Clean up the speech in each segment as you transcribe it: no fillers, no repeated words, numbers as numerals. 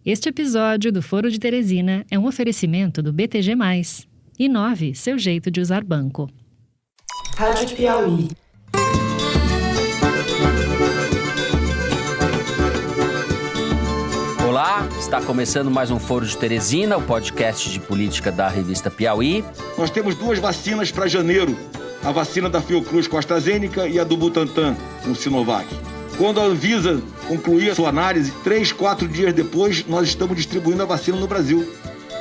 Este episódio do Foro de Teresina é um oferecimento do BTG+. Inove seu jeito de usar banco. Rádio Piauí. Olá, está começando mais um Foro de Teresina, o podcast de política da revista Piauí. Nós temos 2 vacinas para janeiro, a vacina da Fiocruz com a AstraZeneca e a do Butantan com o Sinovac. Quando a Anvisa concluir a sua análise, 3, 4 dias depois, nós estamos distribuindo a vacina no Brasil.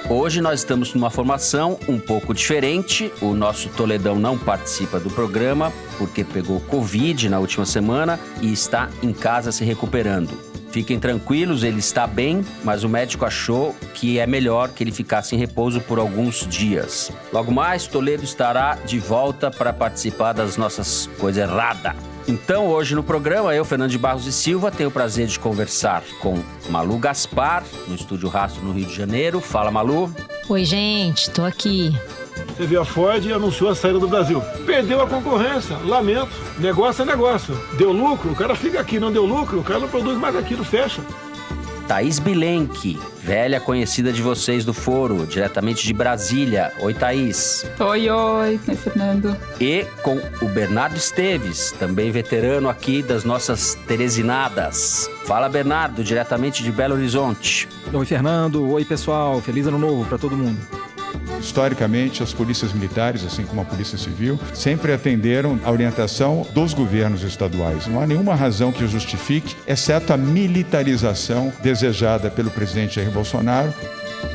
Hoje nós estamos numa formação um pouco diferente. O nosso Toledão não participa do programa porque pegou Covid na última semana e está em casa se recuperando. Fiquem tranquilos, ele está bem, mas o médico achou que é melhor que ele ficasse em repouso por alguns dias. Logo mais, Toledo estará de volta para participar das nossas coisas erradas. Então, hoje no programa, eu, Fernando de Barros e Silva, tenho o prazer de conversar com Malu Gaspar, no Estúdio Rastro, no Rio de Janeiro. Fala, Malu. Oi, gente, tô aqui. Você viu a Ford e anunciou a saída do Brasil. Perdeu a concorrência, lamento. Negócio é negócio. Deu lucro, o cara fica aqui. Não deu lucro, o cara não produz mais aquilo, fecha. Thaís Bilenque, velha conhecida de vocês do Foro, diretamente de Brasília. Oi, Thaís. Oi, Fernando. E com o Bernardo Esteves, também veterano aqui das nossas Teresinadas. Fala, Bernardo, diretamente de Belo Horizonte. Oi, Fernando. Oi, pessoal. Feliz Ano Novo para todo mundo. Historicamente, as polícias militares, assim como a Polícia Civil, sempre atenderam a orientação dos governos estaduais. Não há nenhuma razão que justifique, exceto a militarização desejada pelo presidente Jair Bolsonaro.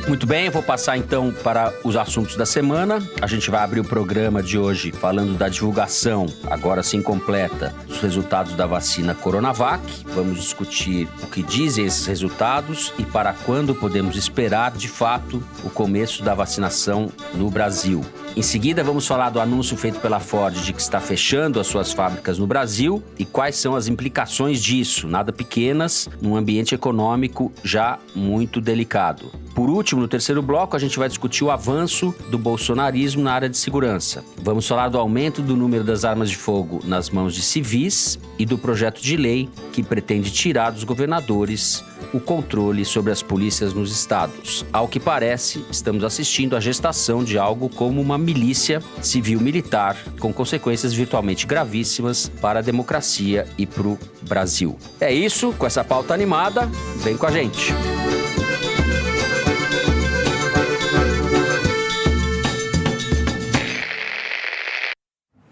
Muito bem, eu vou passar então para os assuntos da semana. A gente vai abrir o programa de hoje falando da divulgação, agora sim completa, dos resultados da vacina Coronavac. Vamos discutir o que dizem esses resultados e para quando podemos esperar, de fato, o começo da vacinação no Brasil. Em seguida, vamos falar do anúncio feito pela Ford de que está fechando as suas fábricas no Brasil e quais são as implicações disso, nada pequenas, num ambiente econômico já muito delicado. Por último, no terceiro bloco, a gente vai discutir o avanço do bolsonarismo na área de segurança. Vamos falar do aumento do número das armas de fogo nas mãos de civis e do projeto de lei que pretende tirar dos governadores o controle sobre as polícias nos estados. Ao que parece, estamos assistindo à gestação de algo como uma milícia civil-militar, com consequências virtualmente gravíssimas para a democracia e para o Brasil. É isso, com essa pauta animada, vem com a gente.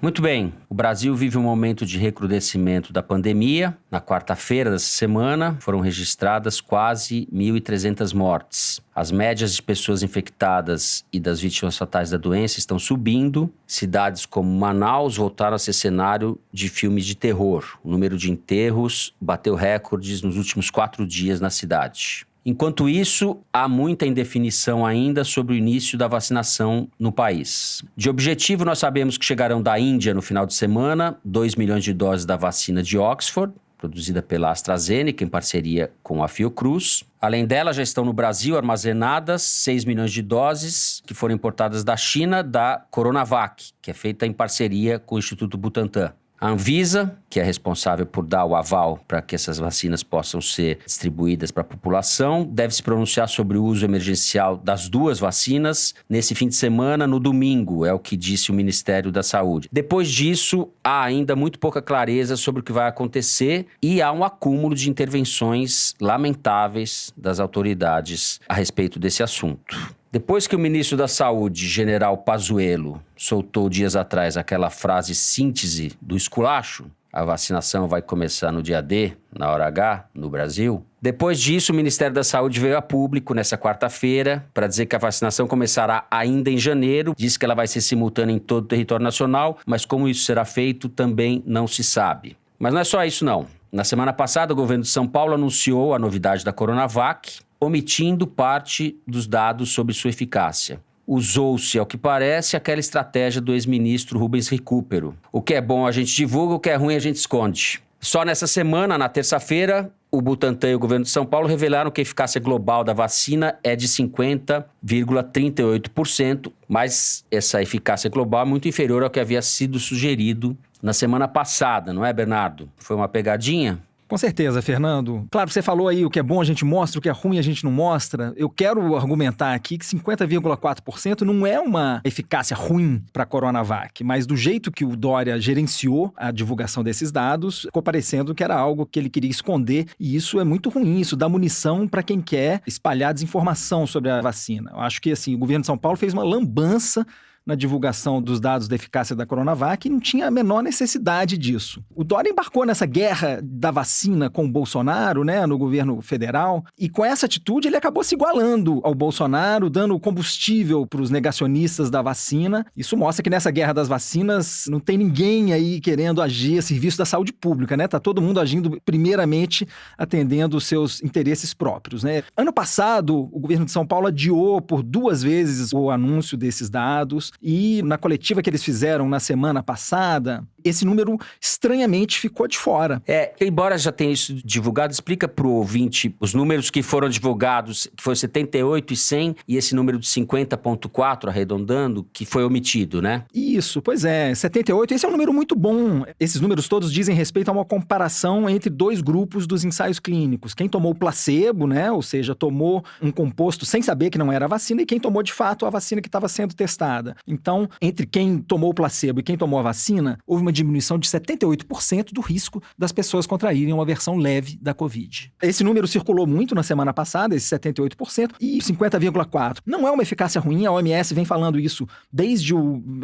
Muito bem, o Brasil vive um momento de recrudescimento da pandemia. Na quarta-feira dessa semana foram registradas quase 1.300 mortes. As médias de pessoas infectadas e das vítimas fatais da doença estão subindo. Cidades como Manaus voltaram a ser cenário de filmes de terror. O número de enterros bateu recordes nos últimos 4 dias na cidade. Enquanto isso, há muita indefinição ainda sobre o início da vacinação no país. De objetivo, nós sabemos que chegarão da Índia no final de semana 2 milhões de doses da vacina de Oxford, produzida pela AstraZeneca em parceria com a Fiocruz. Além dela, já estão no Brasil armazenadas 6 milhões de doses que foram importadas da China, da Coronavac, que é feita em parceria com o Instituto Butantan. A Anvisa, que é responsável por dar o aval para que essas vacinas possam ser distribuídas para a população, deve se pronunciar sobre o uso emergencial das 2 vacinas nesse fim de semana, no domingo, é o que disse o Ministério da Saúde. Depois disso, há ainda muito pouca clareza sobre o que vai acontecer e há um acúmulo de intervenções lamentáveis das autoridades a respeito desse assunto. Depois que o ministro da Saúde, General Pazuello, soltou dias atrás aquela frase síntese do esculacho, a vacinação vai começar no dia D, na hora H, no Brasil. Depois disso, o Ministério da Saúde veio a público nessa quarta-feira para dizer que a vacinação começará ainda em janeiro. Diz que ela vai ser simultânea em todo o território nacional, mas como isso será feito também não se sabe. Mas não é só isso não. Na semana passada, o governo de São Paulo anunciou a novidade da Coronavac, omitindo parte dos dados sobre sua eficácia. Usou-se, ao que parece, aquela estratégia do ex-ministro Rubens Recupero. O que é bom a gente divulga, o que é ruim a gente esconde. Só nessa semana, na terça-feira, o Butantan e o governo de São Paulo revelaram que a eficácia global da vacina é de 50,38%, mas essa eficácia global é muito inferior ao que havia sido sugerido na semana passada, não é, Bernardo? Foi uma pegadinha? Com certeza, Fernando. Claro, você falou aí o que é bom a gente mostra, o que é ruim a gente não mostra. Eu quero argumentar aqui que 50,4% não é uma eficácia ruim para a Coronavac, mas do jeito que o Dória gerenciou a divulgação desses dados, ficou parecendo que era algo que ele queria esconder, e isso é muito ruim, isso dá munição para quem quer espalhar desinformação sobre a vacina. Eu acho que assim, o governo de São Paulo fez uma lambança na divulgação dos dados da eficácia da Coronavac e não tinha a menor necessidade disso. O Dória embarcou nessa guerra da vacina com o Bolsonaro, né, no governo federal, e com essa atitude ele acabou se igualando ao Bolsonaro, dando combustível para os negacionistas da vacina. Isso mostra que nessa guerra das vacinas não tem ninguém aí querendo agir a serviço da saúde pública, né? Tá todo mundo agindo primeiramente atendendo os seus interesses próprios, né? Ano passado, o governo de São Paulo adiou por 2 vezes o anúncio desses dados. E na coletiva que eles fizeram na semana passada, esse número estranhamente ficou de fora. Embora já tenha isso divulgado, explica pro ouvinte os números que foram divulgados, que foi 78 e 100, e esse número de 50,4, arredondando, que foi omitido, né? Isso, pois é, 78, esse é um número muito bom. Esses números todos dizem respeito a uma comparação entre 2 grupos dos ensaios clínicos. Quem tomou o placebo, né, ou seja, tomou um composto sem saber que não era a vacina, e quem tomou de fato a vacina que estava sendo testada. Então, entre quem tomou o placebo e quem tomou a vacina, houve uma diminuição de 78% do risco das pessoas contraírem uma versão leve da Covid. Esse número circulou muito na semana passada, esse 78%, e 50,4%. Não é uma eficácia ruim, a OMS vem falando isso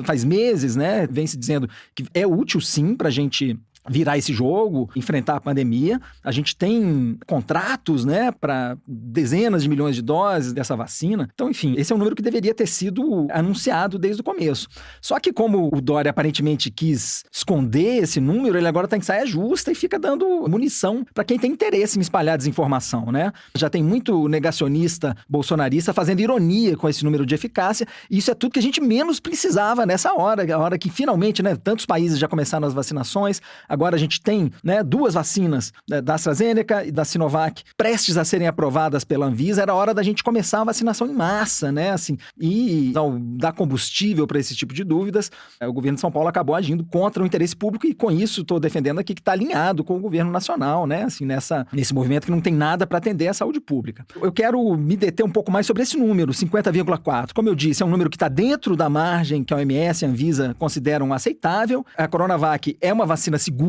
faz meses, né? Vem se dizendo que é útil sim para a gente virar esse jogo, enfrentar a pandemia. A gente tem contratos, né, para dezenas de milhões de doses dessa vacina. Então, enfim, esse é um número que deveria ter sido anunciado desde o começo. Só que como o Dória aparentemente quis esconder esse número, ele agora está em saia justa e fica dando munição para quem tem interesse em espalhar desinformação, né? Já tem muito negacionista bolsonarista fazendo ironia com esse número de eficácia, e isso é tudo que a gente menos precisava nessa hora, a hora que finalmente, né, tantos países já começaram as vacinações. Agora a gente tem, né, 2 vacinas, da AstraZeneca e da Sinovac prestes a serem aprovadas pela Anvisa. Era hora da gente começar a vacinação em massa, né? Assim, e ao dar combustível para esse tipo de dúvidas, o governo de São Paulo acabou agindo contra o interesse público, e com isso estou defendendo aqui que está alinhado com o governo nacional, né? Assim, nesse movimento que não tem nada para atender à saúde pública. Eu quero me deter um pouco mais sobre esse número, 50,4%. Como eu disse, é um número que está dentro da margem que a OMS e a Anvisa consideram aceitável. A Coronavac é uma vacina segura,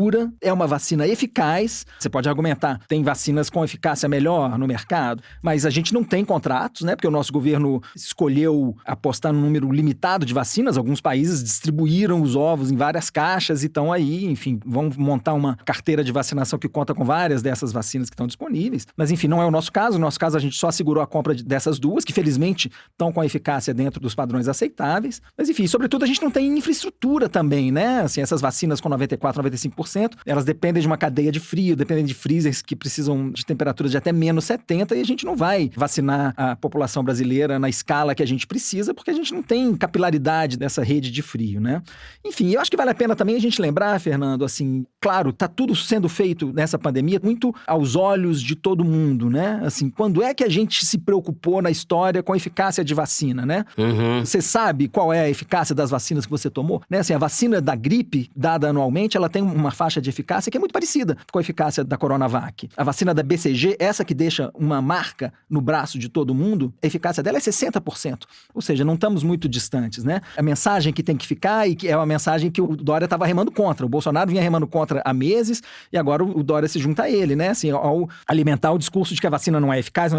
é uma vacina eficaz. Você pode argumentar, tem vacinas com eficácia melhor no mercado, mas a gente não tem contratos, né? Porque o nosso governo escolheu apostar num número limitado de vacinas. Alguns países distribuíram os ovos em várias caixas e estão aí, enfim, vão montar uma carteira de vacinação que conta com várias dessas vacinas que estão disponíveis. Mas, enfim, não é o nosso caso. No nosso caso, a gente só segurou a compra dessas 2, que felizmente estão com a eficácia dentro dos padrões aceitáveis. Mas, enfim, sobretudo a gente não tem infraestrutura também, né? Assim, essas vacinas com 94%, 95%, elas dependem de uma cadeia de frio, dependem de freezers que precisam de temperaturas de até menos 70, e a gente não vai vacinar a população brasileira na escala que a gente precisa, porque a gente não tem capilaridade dessa rede de frio, né? Enfim, eu acho que vale a pena também a gente lembrar, Fernando, assim, claro, tá tudo sendo feito nessa pandemia muito aos olhos de todo mundo, né? Assim, quando é que a gente se preocupou na história com a eficácia de vacina, né? Você sabe qual é a eficácia das vacinas que você tomou, né? Assim, a vacina da gripe, dada anualmente, ela tem uma faixa de eficácia que é muito parecida com a eficácia da Coronavac. A vacina da BCG, essa que deixa uma marca no braço de todo mundo, a eficácia dela é 60%. Ou seja, não estamos muito distantes, né? A mensagem que tem que ficar, e que é uma mensagem que o Dória estava remando contra. O Bolsonaro vinha remando contra há meses, e agora o Dória se junta a ele, né? Assim, ao alimentar o discurso de que a vacina não é eficaz,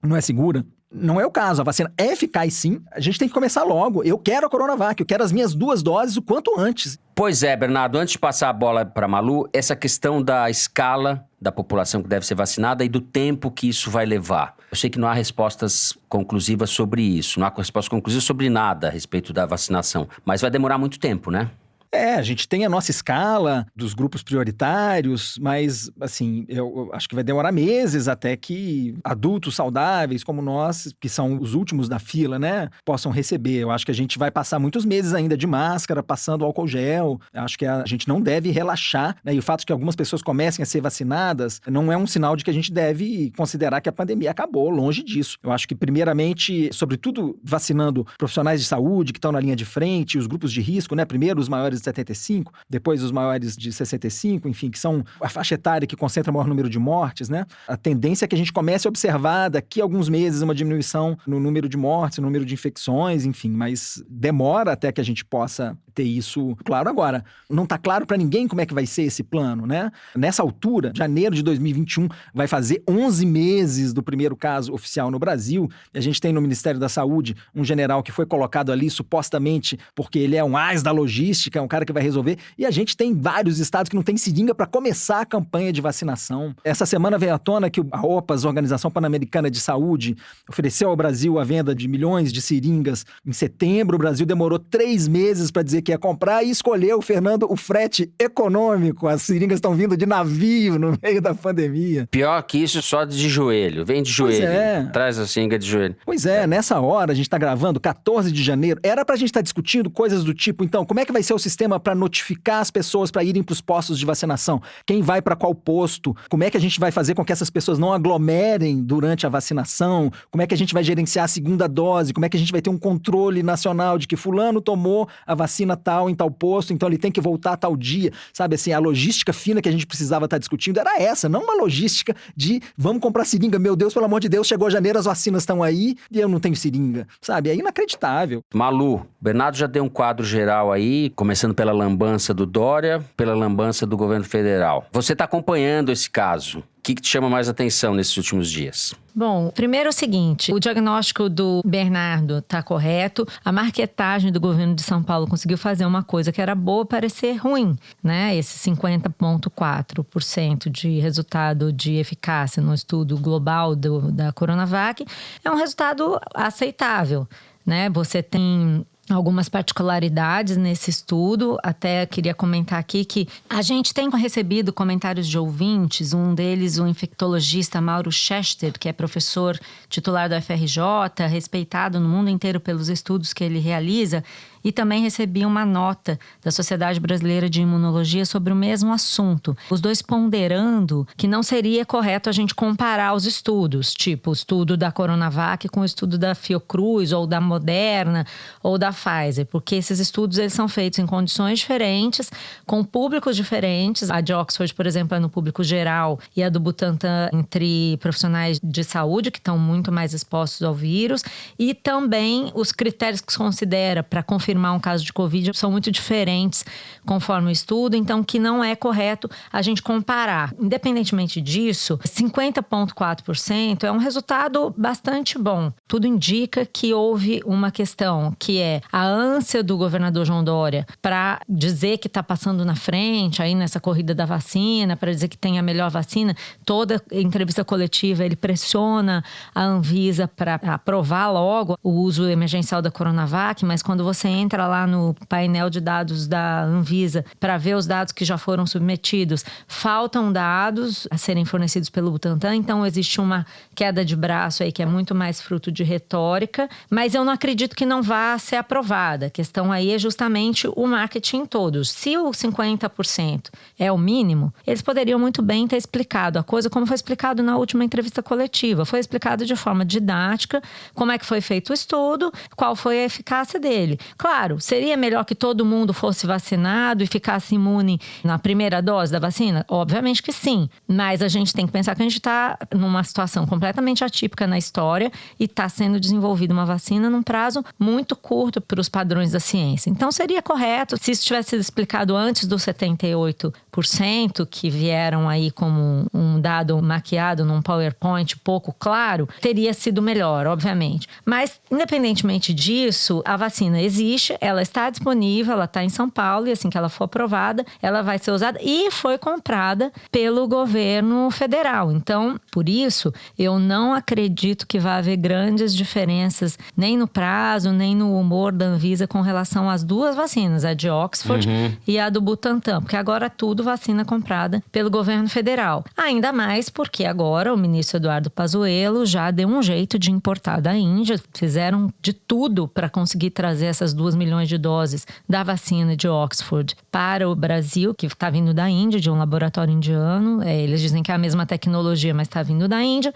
não é segura. Não é o caso, a vacina é eficaz sim, a gente tem que começar logo. Eu quero a Coronavac, eu quero as minhas 2 doses o quanto antes. Pois é, Bernardo, antes de passar a bola para Malu, essa questão da escala da população que deve ser vacinada e do tempo que isso vai levar. Eu sei que não há respostas conclusivas sobre isso, não há resposta conclusiva sobre nada a respeito da vacinação, mas vai demorar muito tempo, né? A gente tem a nossa escala dos grupos prioritários, mas, assim, eu acho que vai demorar meses até que adultos saudáveis como nós, que são os últimos da fila, né, possam receber. Eu acho que a gente vai passar muitos meses ainda de máscara, passando álcool gel. Eu acho que a gente não deve relaxar, né, e o fato de que algumas pessoas comecem a ser vacinadas não é um sinal de que a gente deve considerar que a pandemia acabou, longe disso. Eu acho que, primeiramente, sobretudo vacinando profissionais de saúde que estão na linha de frente, os grupos de risco, né, primeiro os maiores maiores de 75, depois os maiores de 65, enfim, que são a faixa etária que concentra o maior número de mortes, né? A tendência é que a gente comece a observar daqui a alguns meses uma diminuição no número de mortes, no número de infecções, enfim, mas demora até que a gente possa ter isso claro. Agora, não está claro para ninguém como é que vai ser esse plano, né? Nessa altura, janeiro de 2021, vai fazer 11 meses do primeiro caso oficial no Brasil, e a gente tem no Ministério da Saúde um general que foi colocado ali supostamente porque ele é um ás da logística, é um cara que vai resolver, e a gente tem vários estados que não tem seringa para começar a campanha de vacinação. Essa semana veio à tona que a OPAS, Organização Pan-Americana de Saúde, ofereceu ao Brasil a venda de milhões de seringas em setembro. O Brasil demorou 3 meses para dizer que ia comprar e escolheu, Fernando, o frete econômico. As seringas estão vindo de navio no meio da pandemia. Pior que isso, só de joelho. Vem de joelho. Traz a seringa de joelho. Pois é, nessa hora, a gente está gravando, 14 de janeiro, era pra gente estar discutindo coisas do tipo, então, como é que vai ser o sistema para notificar as pessoas para irem para os postos de vacinação? Quem vai para qual posto? Como é que a gente vai fazer com que essas pessoas não aglomerem durante a vacinação? Como é que a gente vai gerenciar a segunda dose? Como é que a gente vai ter um controle nacional de que fulano tomou a vacina tal em tal posto, então ele tem que voltar a tal dia? Sabe assim, a logística fina que a gente precisava estar discutindo era essa, não uma logística de vamos comprar seringa, meu Deus, pelo amor de Deus, chegou janeiro, as vacinas estão aí e eu não tenho seringa, sabe? É inacreditável. Malu, Bernardo já deu um quadro geral aí, começando pela lambança do Dória, pela lambança do governo federal. Você está acompanhando esse caso. O que te chama mais atenção nesses últimos dias? Bom, primeiro é o seguinte, o diagnóstico do Bernardo está correto, a marketagem do governo de São Paulo conseguiu fazer uma coisa que era boa parecer ruim, né? Esse 50,4% de resultado de eficácia no estudo global da Coronavac é um resultado aceitável, né? Você tem algumas particularidades nesse estudo, até queria comentar aqui que a gente tem recebido comentários de ouvintes, um deles o infectologista Mauro Chester, que é professor titular da UFRJ, respeitado no mundo inteiro pelos estudos que ele realiza, e também recebi uma nota da Sociedade Brasileira de Imunologia sobre o mesmo assunto. Os dois ponderando que não seria correto a gente comparar os estudos, tipo o estudo da Coronavac com o estudo da Fiocruz, ou da Moderna, ou da Pfizer, porque esses estudos eles são feitos em condições diferentes, com públicos diferentes. A de Oxford, por exemplo, é no público geral, e a do Butantan entre profissionais de saúde, que estão muito mais expostos ao vírus, e também os critérios que se considera para confirmar um caso de Covid são muito diferentes conforme o estudo, então que não é correto a gente comparar. Independentemente disso, 50,4% é um resultado bastante bom. Tudo indica que houve uma questão, que é a ânsia do governador João Dória para dizer que está passando na frente aí nessa corrida da vacina, para dizer que tem a melhor vacina. Toda entrevista coletiva ele pressiona a Anvisa para aprovar logo o uso emergencial da Coronavac, mas quando você entra lá no painel de dados da Anvisa para ver os dados que já foram submetidos, faltam dados a serem fornecidos pelo Butantan, então existe uma queda de braço aí que é muito mais fruto de retórica, mas eu não acredito que não vá ser aprovada. A questão aí é justamente o marketing todo. Se o 50% é o mínimo, eles poderiam muito bem ter explicado a coisa como foi explicado na última entrevista coletiva. Foi explicado de forma didática como é que foi feito o estudo, qual foi a eficácia dele. Claro, seria melhor que todo mundo fosse vacinado e ficasse imune na primeira dose da vacina? Obviamente que sim, mas a gente tem que pensar que a gente está numa situação completamente atípica na história e está sendo desenvolvida uma vacina num prazo muito curto para os padrões da ciência. Então seria correto, se isso tivesse sido explicado antes dos 78% que vieram aí como um dado maquiado num PowerPoint pouco claro, teria sido melhor, obviamente. Mas, independentemente disso, a vacina existe, ela está disponível, ela está em São Paulo e assim que ela for aprovada, ela vai ser usada e foi comprada pelo governo federal. Então, por isso, eu não acredito que vai haver grandes diferenças nem no prazo, nem no humor da Anvisa com relação às duas vacinas, a de Oxford e a do Butantan, porque agora é tudo vacina comprada pelo governo federal. Ainda mais porque agora o ministro Eduardo Pazuello já deu um jeito de importar da Índia, fizeram de tudo para conseguir trazer essas duas 2 milhões de doses da vacina de Oxford para o Brasil, que está vindo da Índia, de um laboratório indiano. Eles dizem que é a mesma tecnologia, mas está vindo da Índia.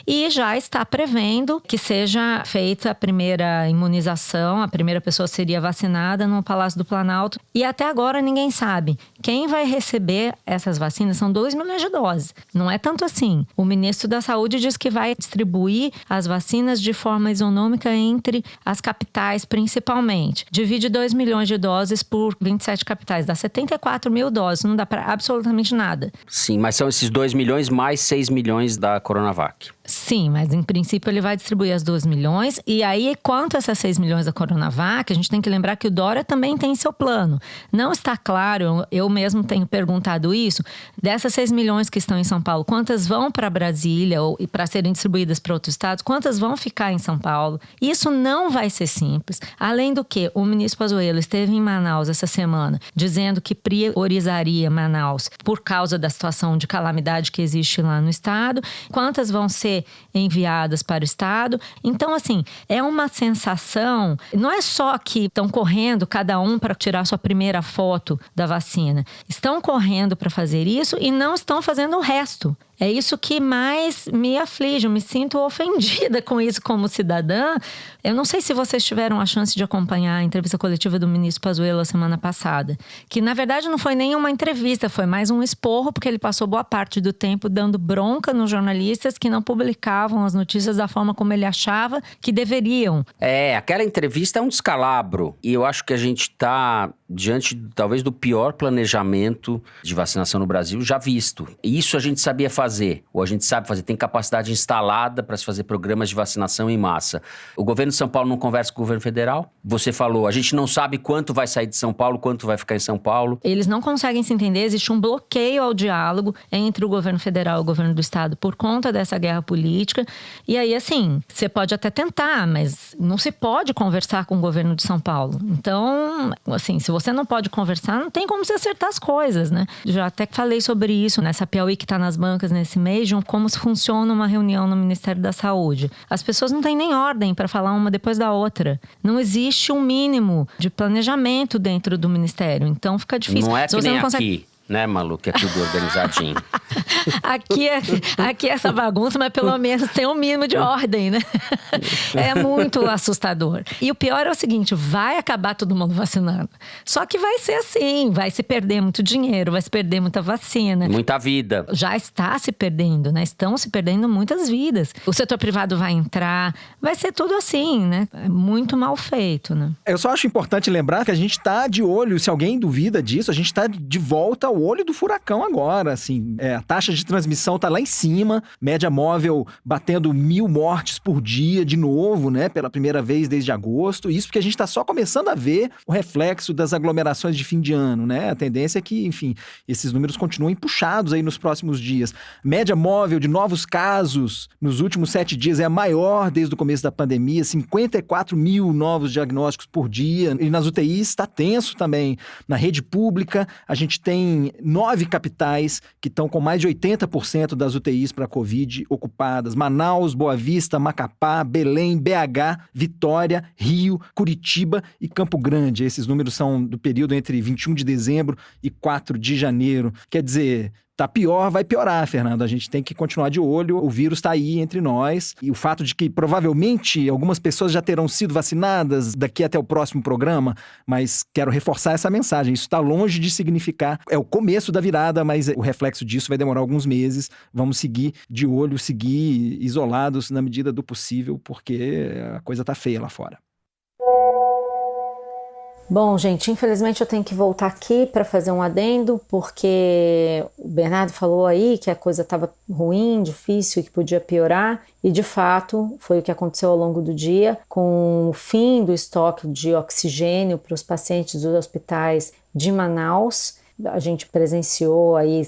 E já está prevendo que seja feita a primeira imunização, a primeira pessoa seria vacinada no Palácio do Planalto. E até agora ninguém sabe quem vai receber essas vacinas. São 2 milhões de doses. Não é tanto assim. O ministro da Saúde diz que vai distribuir as vacinas de forma isonômica entre as capitais, principalmente. Divide 2 milhões de doses por 27 capitais. Dá 74 mil doses. Não dá para absolutamente nada. Sim, mas são esses 2 milhões mais 6 milhões da Coronavac. Sim, mas em princípio ele vai distribuir as 2 milhões. E aí, quanto a essas 6 milhões da Coronavac, a gente tem que lembrar que o Dória também tem seu plano. Não está claro, eu mesmo tenho perguntado isso, dessas 6 milhões que estão em São Paulo, quantas vão para Brasília ou para serem distribuídas para outros estados, quantas vão ficar em São Paulo? Isso não vai ser simples. Além do que, o ministro Pazuello esteve em Manaus essa semana, dizendo que priorizaria Manaus por causa da situação de calamidade que existe lá no estado. Quantas vão ser enviadas para o estado? Então, assim, é uma sensação, não é só que estão correndo cada um para tirar sua primeira foto da vacina. Estão correndo para fazer isso e não estão fazendo o resto. É isso que mais me aflige, eu me sinto ofendida com isso como cidadã. Eu não sei se vocês tiveram a chance de acompanhar a entrevista coletiva do ministro Pazuello a semana passada, que na verdade não foi nem uma entrevista, foi mais um esporro, porque ele passou boa parte do tempo dando bronca nos jornalistas que não publicavam as notícias da forma como ele achava que deveriam. Aquela entrevista é um descalabro, e eu acho que a gente está diante, talvez, do pior planejamento de vacinação no Brasil já visto. Isso a gente sabia fazer, ou a gente sabe fazer, tem capacidade instalada para se fazer programas de vacinação em massa. O governo de São Paulo não conversa com o governo federal? Você falou, a gente não sabe quanto vai sair de São Paulo, quanto vai ficar em São Paulo. Eles não conseguem se entender, existe um bloqueio ao diálogo entre o governo federal e o governo do estado por conta dessa guerra política. E aí, assim, você pode até tentar, mas não se pode conversar com o governo de São Paulo. Então, assim, se você não pode conversar, não tem como você acertar as coisas, né? Já até falei sobre isso nessa Piauí que está nas bancas nesse mês, de como se funciona uma reunião no Ministério da Saúde. As pessoas não têm nem ordem para falar uma depois da outra. Não existe um mínimo de planejamento dentro do Ministério. Então fica difícil. Não é que nem aqui, né, Malu? Que é tudo organizadinho. Aqui é essa bagunça, mas pelo menos tem um mínimo de ordem, né? É muito assustador. E o pior é o seguinte, vai acabar todo mundo vacinando. Só que vai ser assim, vai se perder muito dinheiro, vai se perder muita vacina. Muita vida. Já está se perdendo, né? Estão se perdendo muitas vidas. O setor privado vai entrar, vai ser tudo assim, né? É muito mal feito, né? Eu só acho importante lembrar que a gente está de olho, se alguém duvida disso, a gente está de volta ao olho do furacão agora, assim. A taxa de transmissão está lá em cima, média móvel batendo 1.000 mortes por dia de novo, né? Pela primeira vez desde agosto. Isso porque a gente está só começando a ver o reflexo das aglomerações de fim de ano, né? A tendência é que, enfim, esses números continuem puxados aí nos próximos dias. Média móvel de novos casos nos últimos 7 dias é a maior desde o começo da pandemia, 54 mil novos diagnósticos por dia. E nas UTIs está tenso também. Na rede pública, a gente tem 9 capitais que estão com mais de 80% das UTIs para Covid ocupadas. Manaus, Boa Vista, Macapá, Belém, BH, Vitória, Rio, Curitiba e Campo Grande. Esses números são do período entre 21 de dezembro e 4 de janeiro. Quer dizer, tá pior, vai piorar, Fernando. A gente tem que continuar de olho. O vírus está aí entre nós. E o fato de que provavelmente algumas pessoas já terão sido vacinadas daqui até o próximo programa, mas quero reforçar essa mensagem. Isso está longe de significar. É o começo da virada, mas o reflexo disso vai demorar alguns meses. Vamos seguir de olho, seguir isolados na medida do possível, porque a coisa tá feia lá fora. Bom, gente, infelizmente eu tenho que voltar aqui para fazer um adendo, porque o Bernardo falou aí que a coisa estava ruim, difícil e que podia piorar, e de fato foi o que aconteceu ao longo do dia, com o fim do estoque de oxigênio para os pacientes dos hospitais de Manaus. A gente presenciou aí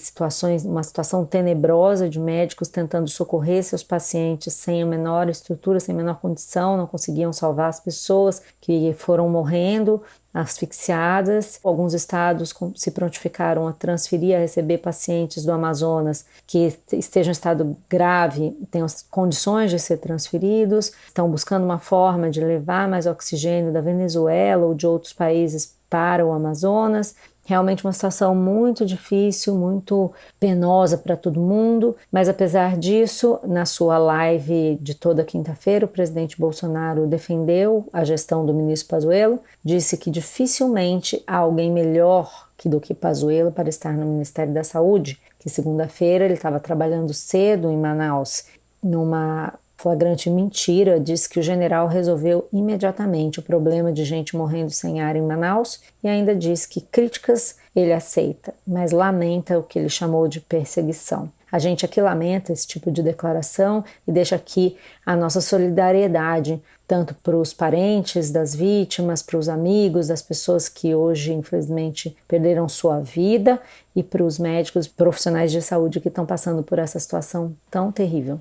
uma situação tenebrosa de médicos tentando socorrer seus pacientes sem a menor estrutura, sem a menor condição, não conseguiam salvar as pessoas que foram morrendo asfixiadas. Alguns estados se prontificaram a transferir, a receber pacientes do Amazonas que estejam em estado grave, tenham condições de ser transferidos, estão buscando uma forma de levar mais oxigênio da Venezuela ou de outros países para o Amazonas. Realmente uma situação muito difícil, muito penosa para todo mundo, mas apesar disso, na sua live de toda quinta-feira, o presidente Bolsonaro defendeu a gestão do ministro Pazuello, disse que dificilmente há alguém melhor do que Pazuello para estar no Ministério da Saúde, que segunda-feira ele estava trabalhando cedo em Manaus, numa flagrante mentira, disse que o general resolveu imediatamente o problema de gente morrendo sem ar em Manaus e ainda disse que críticas ele aceita, mas lamenta o que ele chamou de perseguição. A gente aqui lamenta esse tipo de declaração e deixa aqui a nossa solidariedade, tanto para os parentes das vítimas, para os amigos das pessoas que hoje, infelizmente, perderam sua vida e para os médicos e profissionais de saúde que estão passando por essa situação tão terrível.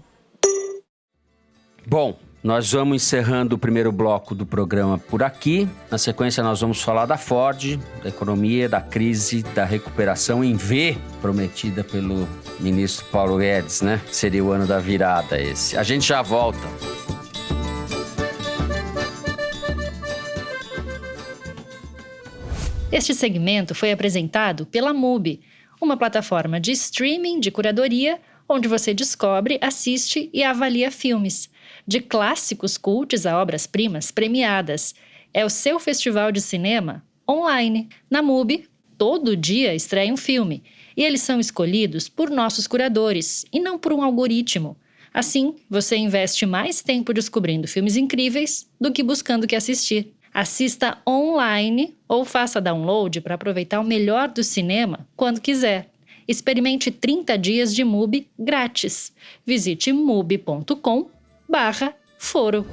Bom, nós vamos encerrando o primeiro bloco do programa por aqui. Na sequência, nós vamos falar da Ford, da economia, da crise, da recuperação em V, prometida pelo ministro Paulo Guedes, né? Seria o ano da virada esse. A gente já volta. Este segmento foi apresentado pela MUBI, uma plataforma de streaming de curadoria onde você descobre, assiste e avalia filmes, de clássicos cults a obras-primas premiadas. É o seu festival de cinema online. Na MUBI, todo dia estreia um filme, e eles são escolhidos por nossos curadores, e não por um algoritmo. Assim, você investe mais tempo descobrindo filmes incríveis do que buscando o que assistir. Assista online ou faça download para aproveitar o melhor do cinema quando quiser. Experimente 30 dias de MUBI grátis. Visite mubi.com/foro.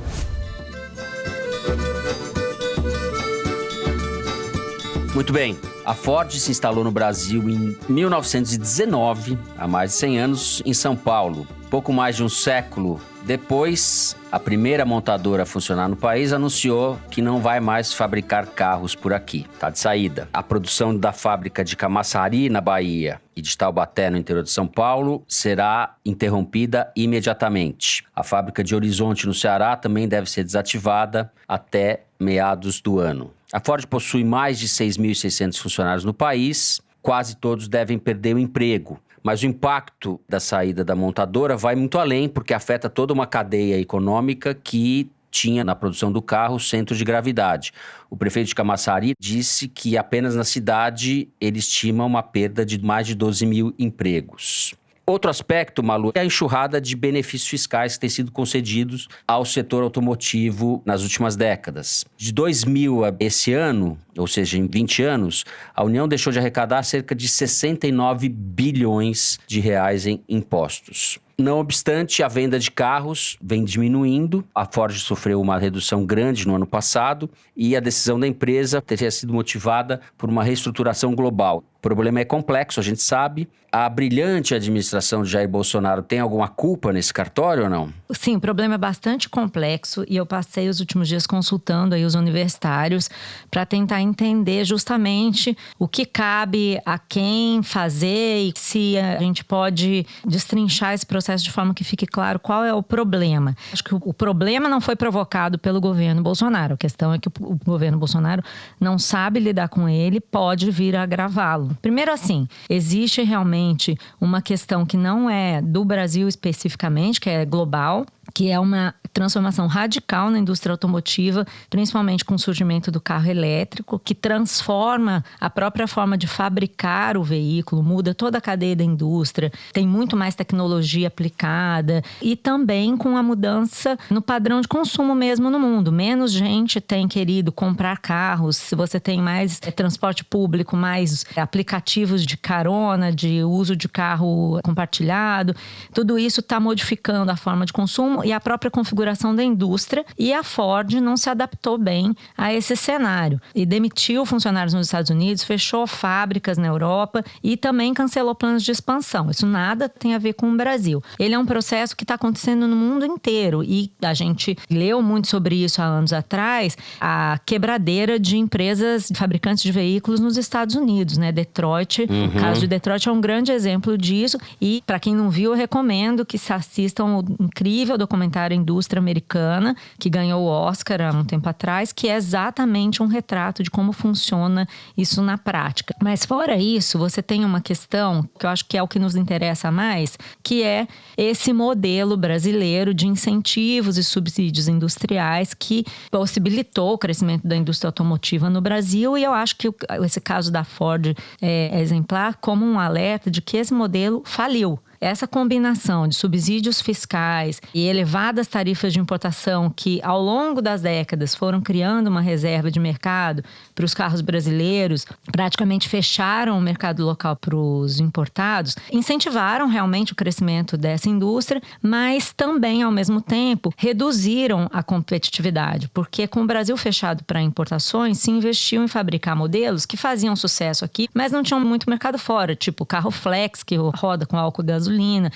Muito bem, a Ford se instalou no Brasil em 1919, há mais de 100 anos, em São Paulo. Pouco mais de um século depois, a primeira montadora a funcionar no país anunciou que não vai mais fabricar carros por aqui. Está de saída. A produção da fábrica de Camaçari, na Bahia, e de Taubaté, no interior de São Paulo, será interrompida imediatamente. A fábrica de Horizonte, no Ceará, também deve ser desativada até meados do ano. A Ford possui mais de 6.600 funcionários no país. Quase todos devem perder o emprego. Mas o impacto da saída da montadora vai muito além, porque afeta toda uma cadeia econômica que tinha na produção do carro centro de gravidade. O prefeito de Camaçari disse que apenas na cidade ele estima uma perda de mais de 12 mil empregos. Outro aspecto, Malu, é a enxurrada de benefícios fiscais que têm sido concedidos ao setor automotivo nas últimas décadas. De 2000 a esse ano, ou seja, em 20 anos, a União deixou de arrecadar cerca de 69 bilhões de reais em impostos. Não obstante, a venda de carros vem diminuindo. A Ford sofreu uma redução grande no ano passado e a decisão da empresa teria sido motivada por uma reestruturação global. O problema é complexo, a gente sabe. A brilhante administração de Jair Bolsonaro tem alguma culpa nesse cartório ou não? Sim, o problema é bastante complexo e eu passei os últimos dias consultando aí os universitários para tentar entender justamente o que cabe a quem fazer e se a gente pode destrinchar esse processo de forma que fique claro qual é o problema. Acho que o problema não foi provocado pelo governo Bolsonaro. A questão é que o governo Bolsonaro não sabe lidar com ele, pode vir a agravá-lo. Primeiro assim, existe realmente uma questão que não é do Brasil especificamente, que é global, que é uma transformação radical na indústria automotiva, principalmente com o surgimento do carro elétrico, que transforma a própria forma de fabricar o veículo, muda toda a cadeia da indústria, tem muito mais tecnologia aplicada e também com a mudança no padrão de consumo mesmo no mundo. Menos gente tem querido comprar carros, se você tem mais transporte público, mais aplicativos de carona, de uso de carro compartilhado, tudo isso está modificando a forma de consumo e a própria configuração da indústria, e a Ford não se adaptou bem a esse cenário e demitiu funcionários nos Estados Unidos, fechou fábricas na Europa e também cancelou planos de expansão. Isso nada tem a ver com o Brasil. Ele é um processo que está acontecendo no mundo inteiro e a gente leu muito sobre isso há anos atrás, a quebradeira de empresas fabricantes de veículos nos Estados Unidos, né? Detroit, o caso de Detroit é um grande exemplo disso e para quem não viu, eu recomendo que se assistam o incrível documentário Indústria Americana, que ganhou o Oscar há um tempo atrás, que é exatamente um retrato de como funciona isso na prática. Mas fora isso, você tem uma questão que eu acho que é o que nos interessa mais, que é esse modelo brasileiro de incentivos e subsídios industriais que possibilitou o crescimento da indústria automotiva no Brasil, e eu acho que esse caso da Ford é exemplar como um alerta de que esse modelo faliu. Essa combinação de subsídios fiscais e elevadas tarifas de importação que, ao longo das décadas, foram criando uma reserva de mercado para os carros brasileiros, praticamente fecharam o mercado local para os importados, incentivaram realmente o crescimento dessa indústria, mas também, ao mesmo tempo, reduziram a competitividade, porque com o Brasil fechado para importações, se investiu em fabricar modelos que faziam sucesso aqui, mas não tinham muito mercado fora, tipo carro flex, que roda com álcool e gasolina,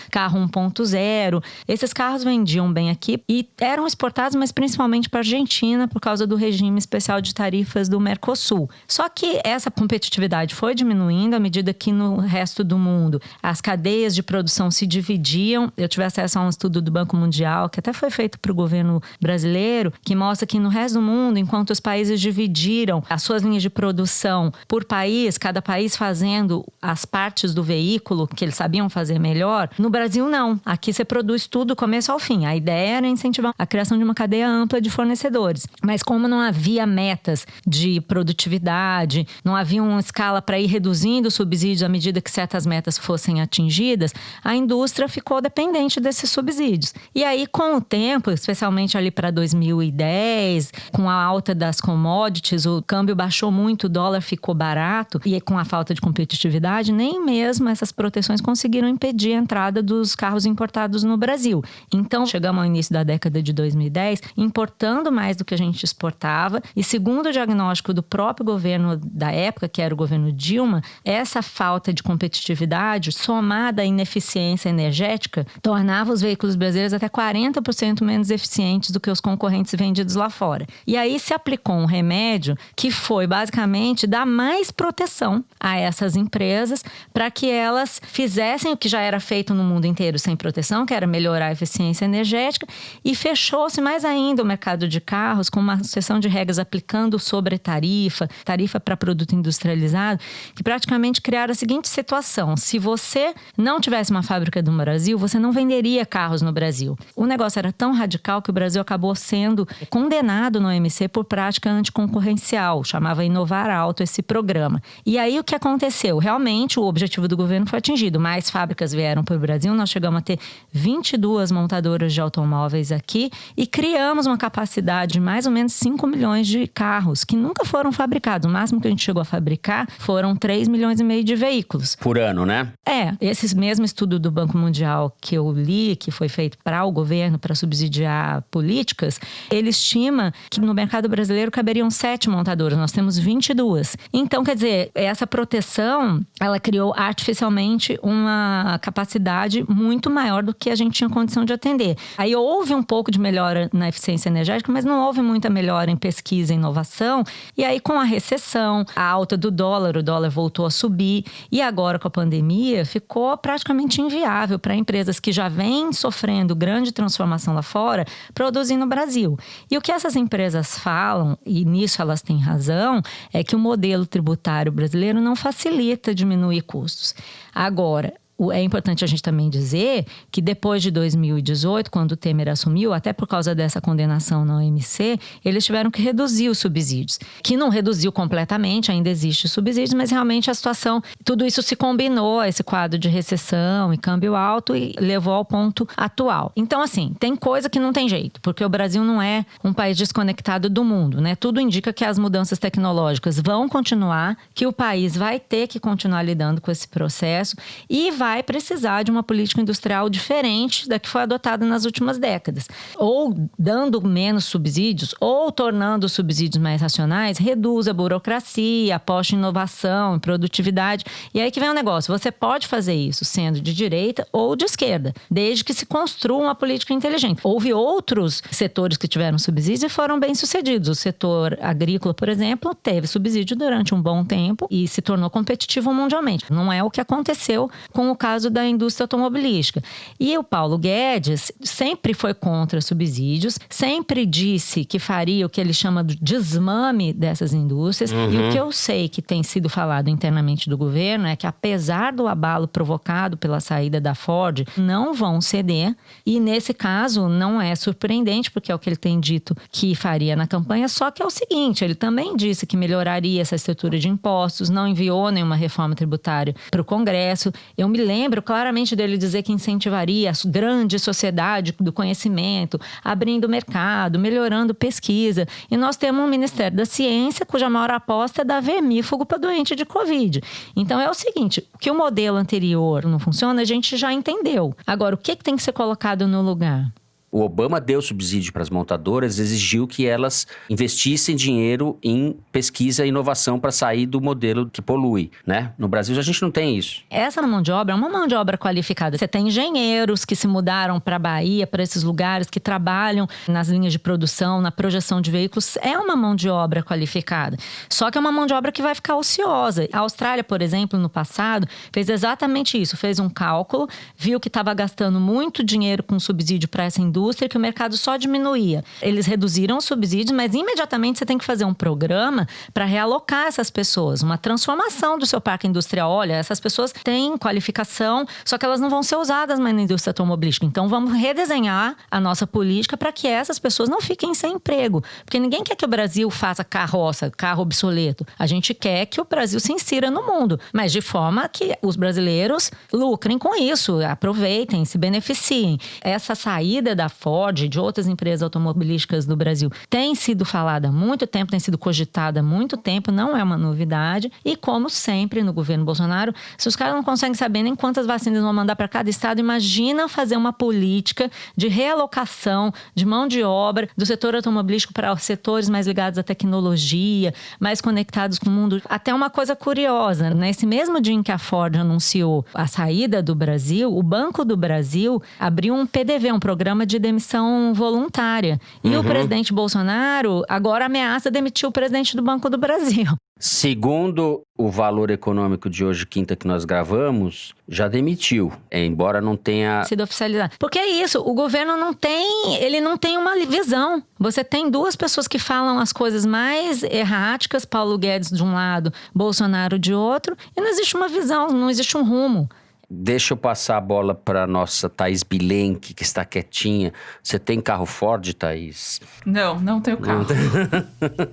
carro 1.0. Esses carros vendiam bem aqui e eram exportados, mas principalmente para a Argentina por causa do regime especial de tarifas do Mercosul. Só que essa competitividade foi diminuindo à medida que no resto do mundo as cadeias de produção se dividiam. Eu tive acesso a um estudo do Banco Mundial, que até foi feito para o governo brasileiro, que mostra que no resto do mundo, enquanto os países dividiram as suas linhas de produção por país, cada país fazendo as partes do veículo que eles sabiam fazer melhor, no Brasil não. Aqui você produz tudo do começo ao fim. A ideia era incentivar a criação de uma cadeia ampla de fornecedores. Mas como não havia metas de produtividade, não havia uma escala para ir reduzindo os subsídios à medida que certas metas fossem atingidas, a indústria ficou dependente desses subsídios. E aí, com o tempo, especialmente ali para 2010, com a alta das commodities, o câmbio baixou muito, o dólar ficou barato, e com a falta de competitividade, nem mesmo essas proteções conseguiram impedir a entrada dos carros importados no Brasil. Então, chegamos ao início da década de 2010, importando mais do que a gente exportava, e segundo o diagnóstico do próprio governo da época, que era o governo Dilma, essa falta de competitividade, somada à ineficiência energética, tornava os veículos brasileiros até 40% menos eficientes do que os concorrentes vendidos lá fora. E aí se aplicou um remédio que foi, basicamente, dar mais proteção a essas empresas para que elas fizessem o que já era feito no mundo inteiro sem proteção, que era melhorar a eficiência energética, e fechou-se mais ainda o mercado de carros com uma seção de regras aplicando sobre tarifa para produto industrializado, que praticamente criaram a seguinte situação: se você não tivesse uma fábrica no Brasil, você não venderia carros no Brasil. O negócio era tão radical que o Brasil acabou sendo condenado no OMC por prática anticoncorrencial, chamava Inovar Auto esse programa. E aí o que aconteceu? Realmente o objetivo do governo foi atingido, mais fábricas vieram para o Brasil, nós chegamos a ter 22 montadoras de automóveis aqui e criamos uma capacidade de mais ou menos 5 milhões de carros que nunca foram fabricados. O máximo que a gente chegou a fabricar foram 3 milhões e meio de veículos. Por ano, né? Esse mesmo estudo do Banco Mundial que eu li, que foi feito para o governo, para subsidiar políticas, ele estima que no mercado brasileiro caberiam 7 montadoras, nós temos 22. Então, quer dizer, essa proteção, ela criou artificialmente uma capacidade muito maior do que a gente tinha condição de atender. Aí houve um pouco de melhora na eficiência energética, mas não houve muita melhora em pesquisa e inovação. E aí, com a recessão, a alta do dólar, o dólar voltou a subir. E agora, com a pandemia, ficou praticamente inviável para empresas que já vêm sofrendo grande transformação lá fora, produzir no Brasil. E o que essas empresas falam, e nisso elas têm razão, é que o modelo tributário brasileiro não facilita diminuir custos. Agora, é importante a gente também dizer que depois de 2018, quando o Temer assumiu, até por causa dessa condenação na OMC, eles tiveram que reduzir os subsídios. Que não reduziu completamente, ainda existe subsídios, mas realmente a situação, tudo isso se combinou a esse quadro de recessão e câmbio alto e levou ao ponto atual. Então, assim, tem coisa que não tem jeito, porque o Brasil não é um país desconectado do mundo, né? Tudo indica que as mudanças tecnológicas vão continuar, que o país vai ter que continuar lidando com esse processo e vai vai precisar de uma política industrial diferente da que foi adotada nas últimas décadas. Ou dando menos subsídios, ou tornando os subsídios mais racionais, reduz a burocracia, aposta em inovação, em produtividade. E aí que vem o negócio, você pode fazer isso sendo de direita ou de esquerda, desde que se construa uma política inteligente. Houve outros setores que tiveram subsídios e foram bem-sucedidos. O setor agrícola, por exemplo, teve subsídio durante um bom tempo e se tornou competitivo mundialmente. Não é o que aconteceu com o caso da indústria automobilística. E o Paulo Guedes sempre foi contra subsídios, sempre disse que faria o que ele chama de desmame dessas indústrias. E o que eu sei que tem sido falado internamente do governo é que, apesar do abalo provocado pela saída da Ford, não vão ceder. E nesse caso não é surpreendente, porque é o que ele tem dito que faria na campanha, só que é o seguinte, ele também disse que melhoraria essa estrutura de impostos, não enviou nenhuma reforma tributária para o Congresso. Eu me lembro claramente dele dizer que incentivaria a grande sociedade do conhecimento, abrindo o mercado, melhorando pesquisa. E nós temos um Ministério da Ciência, cuja maior aposta é dar vermífugo para doente de Covid. Então é o seguinte, que o modelo anterior não funciona, a gente já entendeu. Agora, o que tem que ser colocado no lugar? O Obama deu subsídio para as montadoras, exigiu que elas investissem dinheiro em pesquisa e inovação para sair do modelo que polui, né? No Brasil, a gente não tem isso. Essa mão de obra é uma mão de obra qualificada. Você tem engenheiros que se mudaram para a Bahia, para esses lugares, que trabalham nas linhas de produção, na projeção de veículos. É uma mão de obra qualificada. Só que é uma mão de obra que vai ficar ociosa. A Austrália, por exemplo, no passado, fez exatamente isso. Fez um cálculo, viu que estava gastando muito dinheiro com subsídio para essa indústria, que o mercado só diminuía. Eles reduziram os subsídios, mas imediatamente você tem que fazer um programa para realocar essas pessoas, uma transformação do seu parque industrial. Olha, essas pessoas têm qualificação, só que elas não vão ser usadas mais na indústria automobilística. Então, vamos redesenhar a nossa política para que essas pessoas não fiquem sem emprego. Porque ninguém quer que o Brasil faça carroça, carro obsoleto. A gente quer que o Brasil se insira no mundo, mas de forma que os brasileiros lucrem com isso, aproveitem, se beneficiem. Essa saída da Ford e de outras empresas automobilísticas do Brasil tem sido falada há muito tempo, tem sido cogitada há muito tempo, não é uma novidade. E como sempre no governo Bolsonaro, se os caras não conseguem saber nem quantas vacinas vão mandar para cada estado, imagina fazer uma política de realocação de mão de obra do setor automobilístico para os setores mais ligados à tecnologia, mais conectados com o mundo. Até uma coisa curiosa, nesse mesmo dia em que a Ford anunciou a saída do Brasil, o Banco do Brasil abriu um PDV, um programa de demissão voluntária. E o presidente Bolsonaro agora ameaça demitir o presidente do Banco do Brasil. Segundo o Valor Econômico de hoje, quinta, que nós gravamos, já demitiu, embora não tenha sido oficializado. Porque é isso, o governo não tem uma visão. Você tem duas pessoas que falam as coisas mais erráticas, Paulo Guedes de um lado, Bolsonaro de outro, e não existe uma visão, não existe um rumo. Deixa eu passar a bola para a nossa Thaís Bilenque, que está quietinha. Você tem carro Ford, Thaís? Não tenho carro.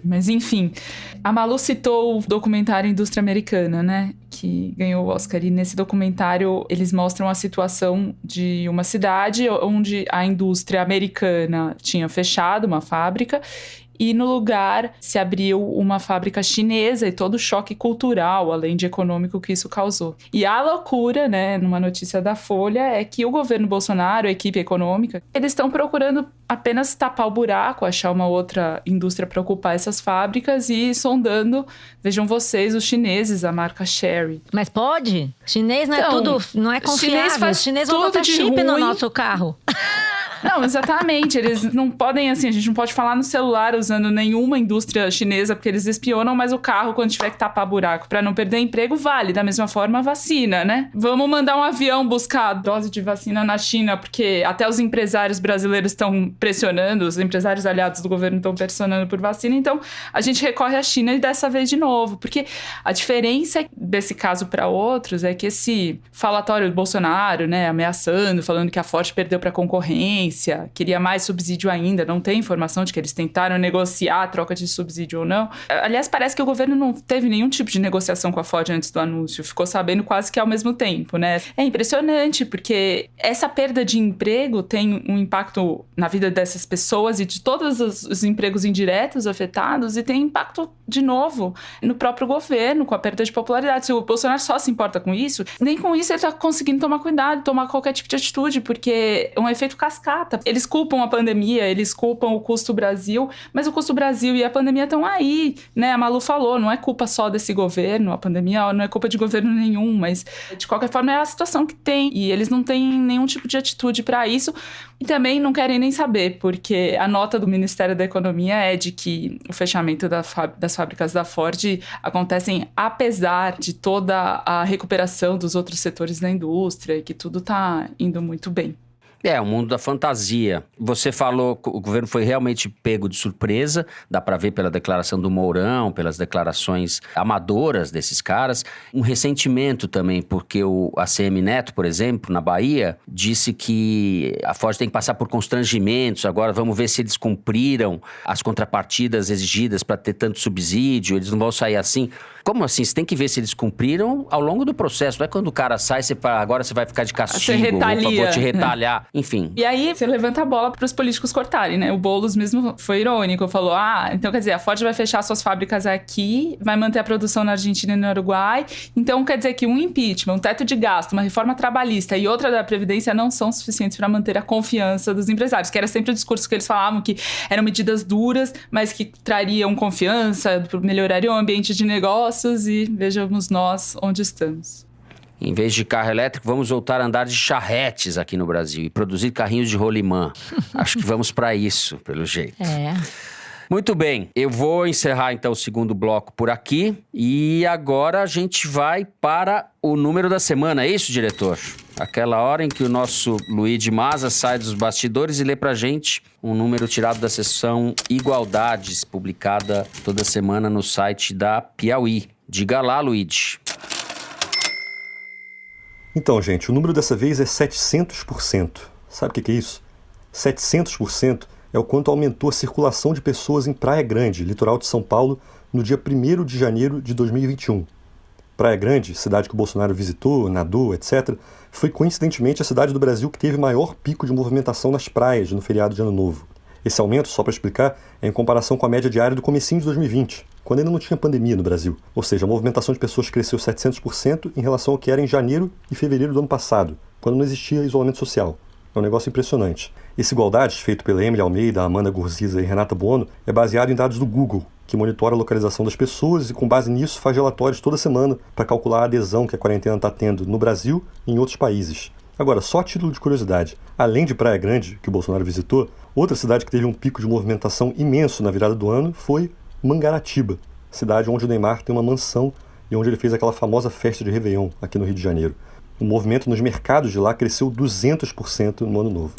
Mas enfim, a Malu citou o documentário Indústria Americana, né? Que ganhou o Oscar. E nesse documentário eles mostram a situação de uma cidade onde a indústria americana tinha fechado uma fábrica e no lugar se abriu uma fábrica chinesa e todo o choque cultural, além de econômico, que isso causou. E a loucura, né, numa notícia da Folha, é que o governo Bolsonaro, a equipe econômica, eles estão procurando apenas tapar o buraco, achar uma outra indústria para ocupar essas fábricas e sondando, vejam vocês, os chineses, a marca Chery. Mas pode? Chinês não é tudo, não é confiável. Os chineses vão botar chip no nosso carro. Não, exatamente. Eles não podem, assim, a gente não pode falar no celular usando nenhuma indústria chinesa, porque eles espionam, mas o carro, quando tiver que tapar buraco para não perder emprego, vale. Da mesma forma, a vacina, né? Vamos mandar um avião buscar dose de vacina na China, porque até os empresários brasileiros estão pressionando, os empresários aliados do governo estão pressionando por vacina, então a gente recorre à China e dessa vez de novo, porque a diferença desse caso para outros é que esse falatório do Bolsonaro, né, ameaçando, falando que a Ford perdeu para concorrente, agência queria mais subsídio ainda, não tem informação de que eles tentaram negociar a troca de subsídio ou não. Aliás, parece que o governo não teve nenhum tipo de negociação com a Ford antes do anúncio, ficou sabendo quase que ao mesmo tempo, né? É impressionante, porque essa perda de emprego tem um impacto na vida dessas pessoas e de todos os empregos indiretos afetados, e tem impacto, de novo, no próprio governo, com a perda de popularidade. Se o Bolsonaro só se importa com isso, nem com isso ele tá conseguindo tomar cuidado, tomar qualquer tipo de atitude, porque é um efeito cascata. Eles culpam a pandemia, eles culpam o custo Brasil, mas o custo Brasil e a pandemia estão aí, né? A Malu falou, não é culpa só desse governo, a pandemia não é culpa de governo nenhum, mas de qualquer forma é a situação que tem, e eles não têm nenhum tipo de atitude para isso, e também não querem nem saber, porque a nota do Ministério da Economia é de que o fechamento das fábricas da Ford acontecem apesar de toda a recuperação dos outros setores da indústria, e que tudo está indo muito bem. É, o mundo da fantasia. Você falou que o governo foi realmente pego de surpresa, dá para ver pela declaração do Mourão, pelas declarações amadoras desses caras. Um ressentimento também, porque o ACM Neto, por exemplo, na Bahia, disse que a Ford tem que passar por constrangimentos, agora vamos ver se eles cumpriram as contrapartidas exigidas para ter tanto subsídio, eles não vão sair assim. Como assim? Você tem que ver se eles cumpriram ao longo do processo. Não é quando o cara sai, você fala, agora você vai ficar de castigo, vou te retalhar, enfim. E aí você levanta a bola para os políticos cortarem, né? O Boulos mesmo foi irônico, falou, então quer dizer, a Ford vai fechar suas fábricas aqui, vai manter a produção na Argentina e no Uruguai, então quer dizer que um impeachment, um teto de gasto, uma reforma trabalhista e outra da Previdência não são suficientes para manter a confiança dos empresários, que era sempre o discurso que eles falavam, que eram medidas duras, mas que trariam confiança, melhorariam o ambiente de negócio. E vejamos nós onde estamos. Em vez de carro elétrico, vamos voltar a andar de charretes aqui no Brasil e produzir carrinhos de rolimã. Acho que vamos para isso, pelo jeito. Muito bem, eu vou encerrar então o segundo bloco por aqui e agora a gente vai para o número da semana, é isso, diretor? Aquela hora em que o nosso Luigi Maza sai dos bastidores e lê pra gente um número tirado da seção Igualdades, publicada toda semana no site da Piauí. Diga lá, Luigi. Então, gente, o número dessa vez é 700%. Sabe o que é isso? 700% é o quanto aumentou a circulação de pessoas em Praia Grande, litoral de São Paulo, no dia 1º de janeiro de 2021. Praia Grande, cidade que o Bolsonaro visitou, nadou, etc., foi coincidentemente a cidade do Brasil que teve maior pico de movimentação nas praias no feriado de Ano Novo. Esse aumento, só para explicar, é em comparação com a média diária do comecinho de 2020, quando ainda não tinha pandemia no Brasil. Ou seja, a movimentação de pessoas cresceu 700% em relação ao que era em janeiro e fevereiro do ano passado, quando não existia isolamento social. É um negócio impressionante. Esse Igualdades, feito pela Emily Almeida, Amanda Gurziza e Renata Buono, é baseado em dados do Google, que monitora a localização das pessoas e, com base nisso, faz relatórios toda semana para calcular a adesão que a quarentena está tendo no Brasil e em outros países. Agora, só a título de curiosidade, além de Praia Grande, que o Bolsonaro visitou, outra cidade que teve um pico de movimentação imenso na virada do ano foi Mangaratiba, cidade onde o Neymar tem uma mansão e onde ele fez aquela famosa festa de Réveillon aqui no Rio de Janeiro. O movimento nos mercados de lá cresceu 200% no Ano Novo.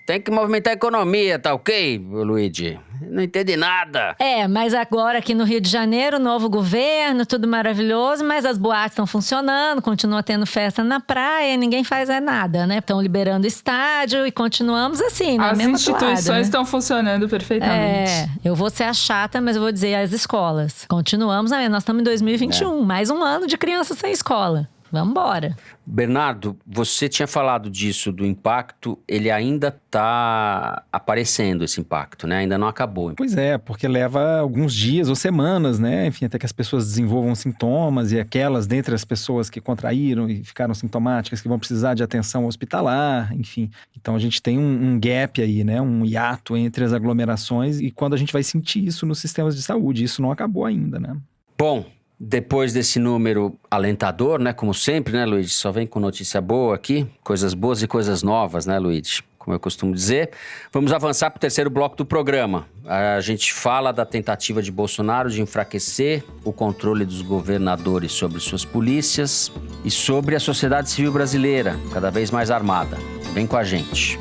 Tem que movimentar a economia, tá ok, Luigi? Não entendi nada. Mas agora aqui no Rio de Janeiro, novo governo, tudo maravilhoso, mas as boates estão funcionando, continua tendo festa na praia, ninguém faz nada, né? Estão liberando estádio e continuamos assim, né? As instituições estão funcionando perfeitamente. Eu vou ser a chata, mas eu vou dizer as escolas. Continuamos, nós estamos em 2021, mais um ano de crianças sem escola. Vamos embora. Bernardo, você tinha falado disso, do impacto, ele ainda está aparecendo, esse impacto, né? Ainda não acabou. Pois é, porque leva alguns dias ou semanas, né? Enfim, até que as pessoas desenvolvam sintomas e aquelas dentre as pessoas que contraíram e ficaram sintomáticas que vão precisar de atenção hospitalar, enfim. Então a gente tem um gap aí, né? Um hiato entre as aglomerações e quando a gente vai sentir isso nos sistemas de saúde. Isso não acabou ainda, né? Bom, depois desse número alentador, né? Como sempre, né, Luigi? Só vem com notícia boa aqui. Coisas boas e coisas novas, né, Luigi? Como eu costumo dizer. Vamos avançar para o terceiro bloco do programa. A gente fala da tentativa de Bolsonaro de enfraquecer o controle dos governadores sobre suas polícias e sobre a sociedade civil brasileira, cada vez mais armada. Vem com a gente.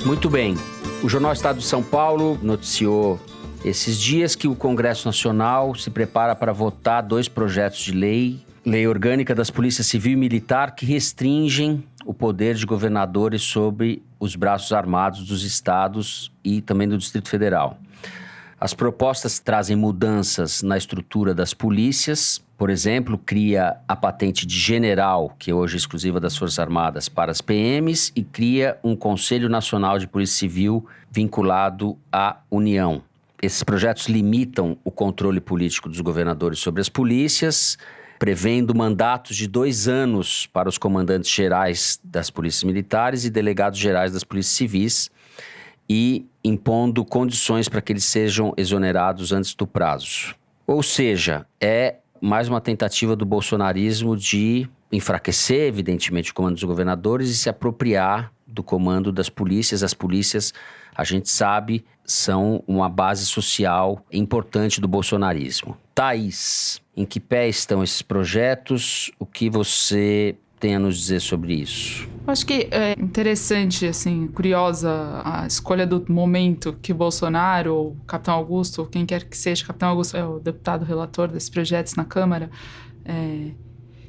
Muito bem. O Jornal Estado de São Paulo noticiou esses dias que o Congresso Nacional se prepara para votar 2 projetos de lei lei orgânica das polícias civil e militar que restringem o poder de governadores sobre os braços armados dos estados e também do Distrito Federal. As propostas trazem mudanças na estrutura das polícias. Por exemplo, cria a patente de general, que hoje é exclusiva das Forças Armadas, para as PMs, e cria um Conselho Nacional de Polícia Civil vinculado à União. Esses projetos limitam o controle político dos governadores sobre as polícias, prevendo mandatos de 2 anos para os comandantes gerais das polícias militares e delegados gerais das polícias civis, e impondo condições para que eles sejam exonerados antes do prazo. Ou seja, é mais uma tentativa do bolsonarismo de enfraquecer, evidentemente, o comando dos governadores e se apropriar do comando das polícias. As polícias, a gente sabe, são uma base social importante do bolsonarismo. Thaís, em que pé estão esses projetos? O que você tem a nos dizer sobre isso? Acho que é interessante, assim, curiosa a escolha do momento que o Bolsonaro, ou o Capitão Augusto, ou quem quer que seja, Capitão Augusto é o deputado relator desses projetos na Câmara,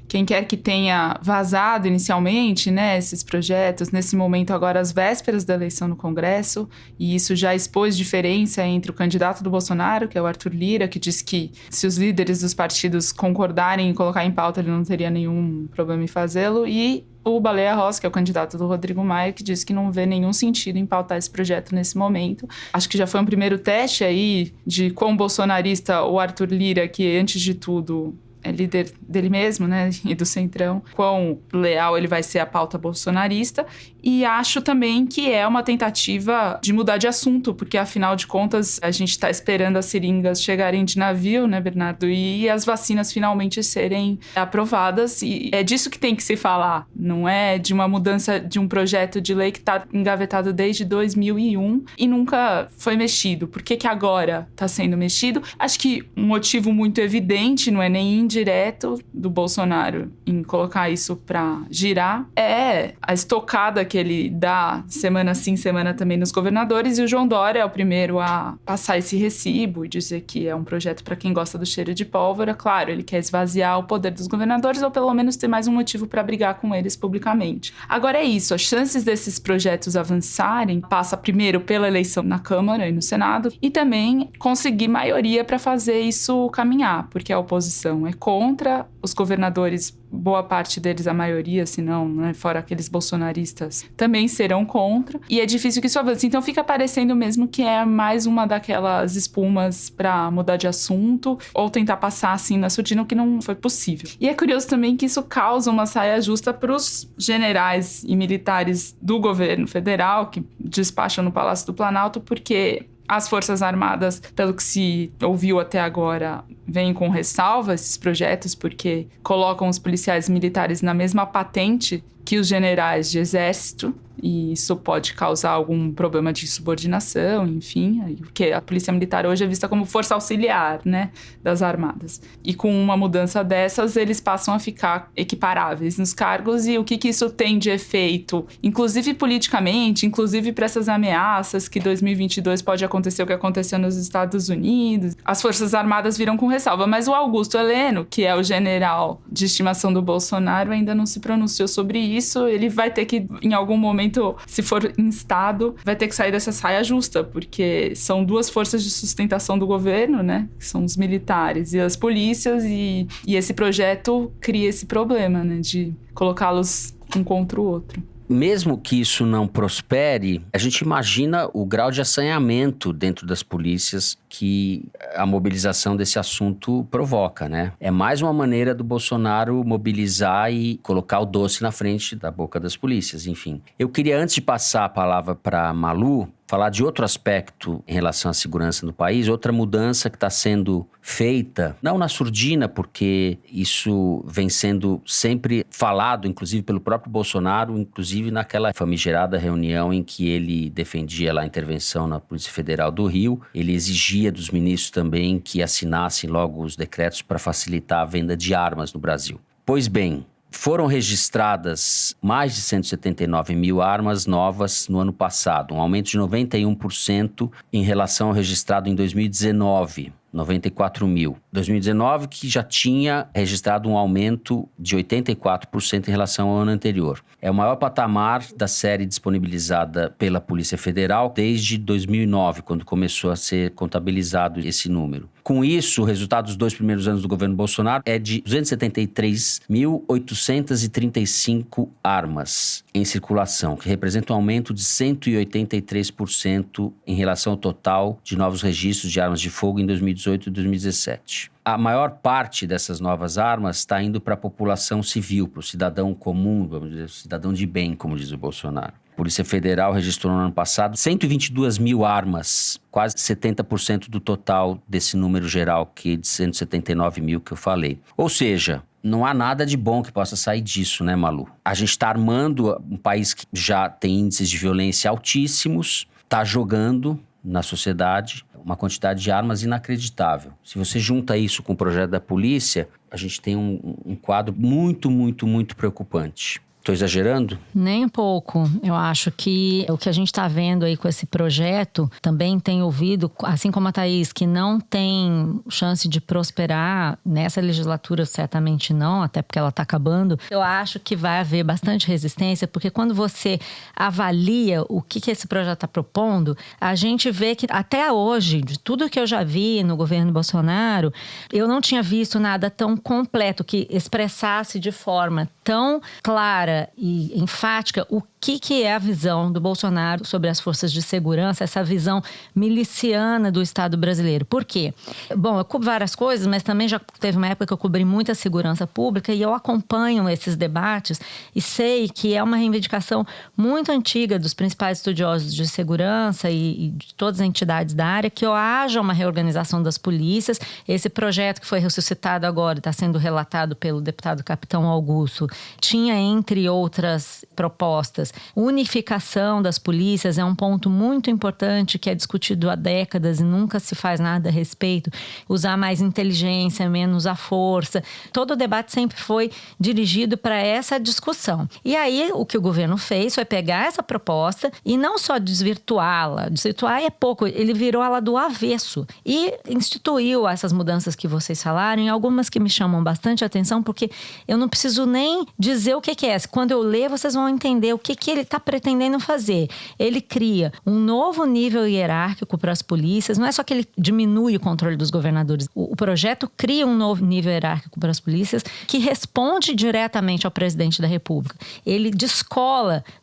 quem quer que tenha vazado inicialmente, né, esses projetos, nesse momento agora às vésperas da eleição no Congresso, e isso já expôs diferença entre o candidato do Bolsonaro, que é o Arthur Lira, que diz que se os líderes dos partidos concordarem em colocar em pauta, ele não teria nenhum problema em fazê-lo, e o Baleia Rossi, que é o candidato do Rodrigo Maia, que diz que não vê nenhum sentido em pautar esse projeto nesse momento. Acho que já foi um primeiro teste aí de quão bolsonarista o Arthur Lira, que antes de tudo é líder dele mesmo, né, e do Centrão, quão leal ele vai ser à pauta bolsonarista. E acho também que é uma tentativa de mudar de assunto, porque afinal de contas a gente está esperando as seringas chegarem de navio, né, Bernardo, e as vacinas finalmente serem aprovadas, e é disso que tem que se falar, não é de uma mudança de um projeto de lei que está engavetado desde 2001 e nunca foi mexido. Por que agora está sendo mexido? Acho que um motivo muito evidente, não é nem indireto, do Bolsonaro em colocar isso para girar, é a estocada que ele dá semana sim, semana também nos governadores, e o João Dória é o primeiro a passar esse recibo e dizer que é um projeto para quem gosta do cheiro de pólvora. Claro, ele quer esvaziar o poder dos governadores ou pelo menos ter mais um motivo para brigar com eles publicamente. Agora é isso, as chances desses projetos avançarem passa primeiro pela eleição na Câmara e no Senado e também conseguir maioria para fazer isso caminhar, porque a oposição é contra, os governadores, boa parte deles, a maioria, se não, né, fora aqueles bolsonaristas, também serão contra, e é difícil que isso avance. Então fica parecendo mesmo que é mais uma daquelas espumas para mudar de assunto, ou tentar passar assim na surdina, o que não foi possível. E é curioso também que isso causa uma saia justa para os generais e militares do governo federal, que despacham no Palácio do Planalto, porque as Forças Armadas, pelo que se ouviu até agora, vêm com ressalva esses projetos, porque colocam os policiais militares na mesma patente que os generais de exército, e isso pode causar algum problema de subordinação, enfim, porque a polícia militar hoje é vista como força auxiliar, né, das armadas. E com uma mudança dessas, eles passam a ficar equiparáveis nos cargos, e o que isso tem de efeito, inclusive politicamente, inclusive para essas ameaças que 2022 pode acontecer o que aconteceu nos Estados Unidos. As Forças Armadas viram com ressalva, mas o Augusto Heleno, que é o general de estimação do Bolsonaro, ainda não se pronunciou sobre isso. Ele vai ter que, em algum momento, se for instado, vai ter que sair dessa saia justa, porque são duas forças de sustentação do governo, né? Que são os militares e as polícias, e esse projeto cria esse problema, né? De colocá-los um contra o outro. Mesmo que isso não prospere, a gente imagina o grau de assanhamento dentro das polícias que a mobilização desse assunto provoca, né? É mais uma maneira do Bolsonaro mobilizar e colocar o doce na frente da boca das polícias, enfim. Eu queria, antes de passar a palavra para a Malu, falar de outro aspecto em relação à segurança no país, outra mudança que está sendo feita, não na surdina, porque isso vem sendo sempre falado, inclusive pelo próprio Bolsonaro, inclusive naquela famigerada reunião em que ele defendia lá a intervenção na Polícia Federal do Rio. Ele exigia dos ministros também que assinassem logo os decretos para facilitar a venda de armas no Brasil. Pois bem, foram registradas mais de 179 mil armas novas no ano passado, um aumento de 91% em relação ao registrado em 2019. 94 mil. 2019, que já tinha registrado um aumento de 84% em relação ao ano anterior. É o maior patamar da série disponibilizada pela Polícia Federal desde 2009, quando começou a ser contabilizado esse número. Com isso, o resultado dos 2 primeiros anos do governo Bolsonaro é de 273.835 armas em circulação, que representa um aumento de 183% em relação ao total de novos registros de armas de fogo em 2018 e 2017. A maior parte dessas novas armas está indo para a população civil, para o cidadão comum, vamos dizer, cidadão de bem, como diz o Bolsonaro. A Polícia Federal registrou no ano passado 122 mil armas, quase 70% do total desse número geral, que é de 179 mil que eu falei. Ou seja, não há nada de bom que possa sair disso, né, Malu? A gente está armando um país que já tem índices de violência altíssimos, está jogando na sociedade uma quantidade de armas inacreditável. Se você junta isso com o projeto da polícia, a gente tem um quadro muito, muito, muito preocupante. Estou exagerando? Nem um pouco. Eu acho que o que a gente está vendo aí com esse projeto, também tem ouvido, assim como a Thaís, que não tem chance de prosperar nessa legislatura, certamente não, até porque ela está acabando. Eu acho que vai haver bastante resistência, porque quando você avalia o que esse projeto está propondo, a gente vê que até hoje, de tudo que eu já vi no governo Bolsonaro, eu não tinha visto nada tão completo que expressasse de forma tão clara e enfática o que é a visão do Bolsonaro sobre as forças de segurança, essa visão miliciana do Estado brasileiro. Por quê? Bom, eu cubro várias coisas, mas também já teve uma época que eu cobri muita segurança pública e eu acompanho esses debates e sei que é uma reivindicação muito antiga dos principais estudiosos de segurança e de todas as entidades da área que haja uma reorganização das polícias. Esse projeto que foi ressuscitado agora, está sendo relatado pelo deputado Capitão Augusto, tinha, entre outras propostas, unificação das polícias é um ponto muito importante que é discutido há décadas e nunca se faz nada a respeito. Usar mais inteligência, menos a força. Todo o debate sempre foi dirigido para essa discussão. E aí, o que o governo fez foi pegar essa proposta e não só desvirtuá-la. Desvirtuar é pouco, ele virou ela do avesso. E instituiu essas mudanças que vocês falaram, e algumas que me chamam bastante atenção, porque eu não preciso nem dizer o que é. Quando eu ler, vocês vão entender o que ele está pretendendo fazer. Ele cria um novo nível hierárquico para as polícias. Não é só que ele diminui o controle dos governadores. O projeto cria um novo nível hierárquico para as polícias que responde diretamente ao presidente da República. Ele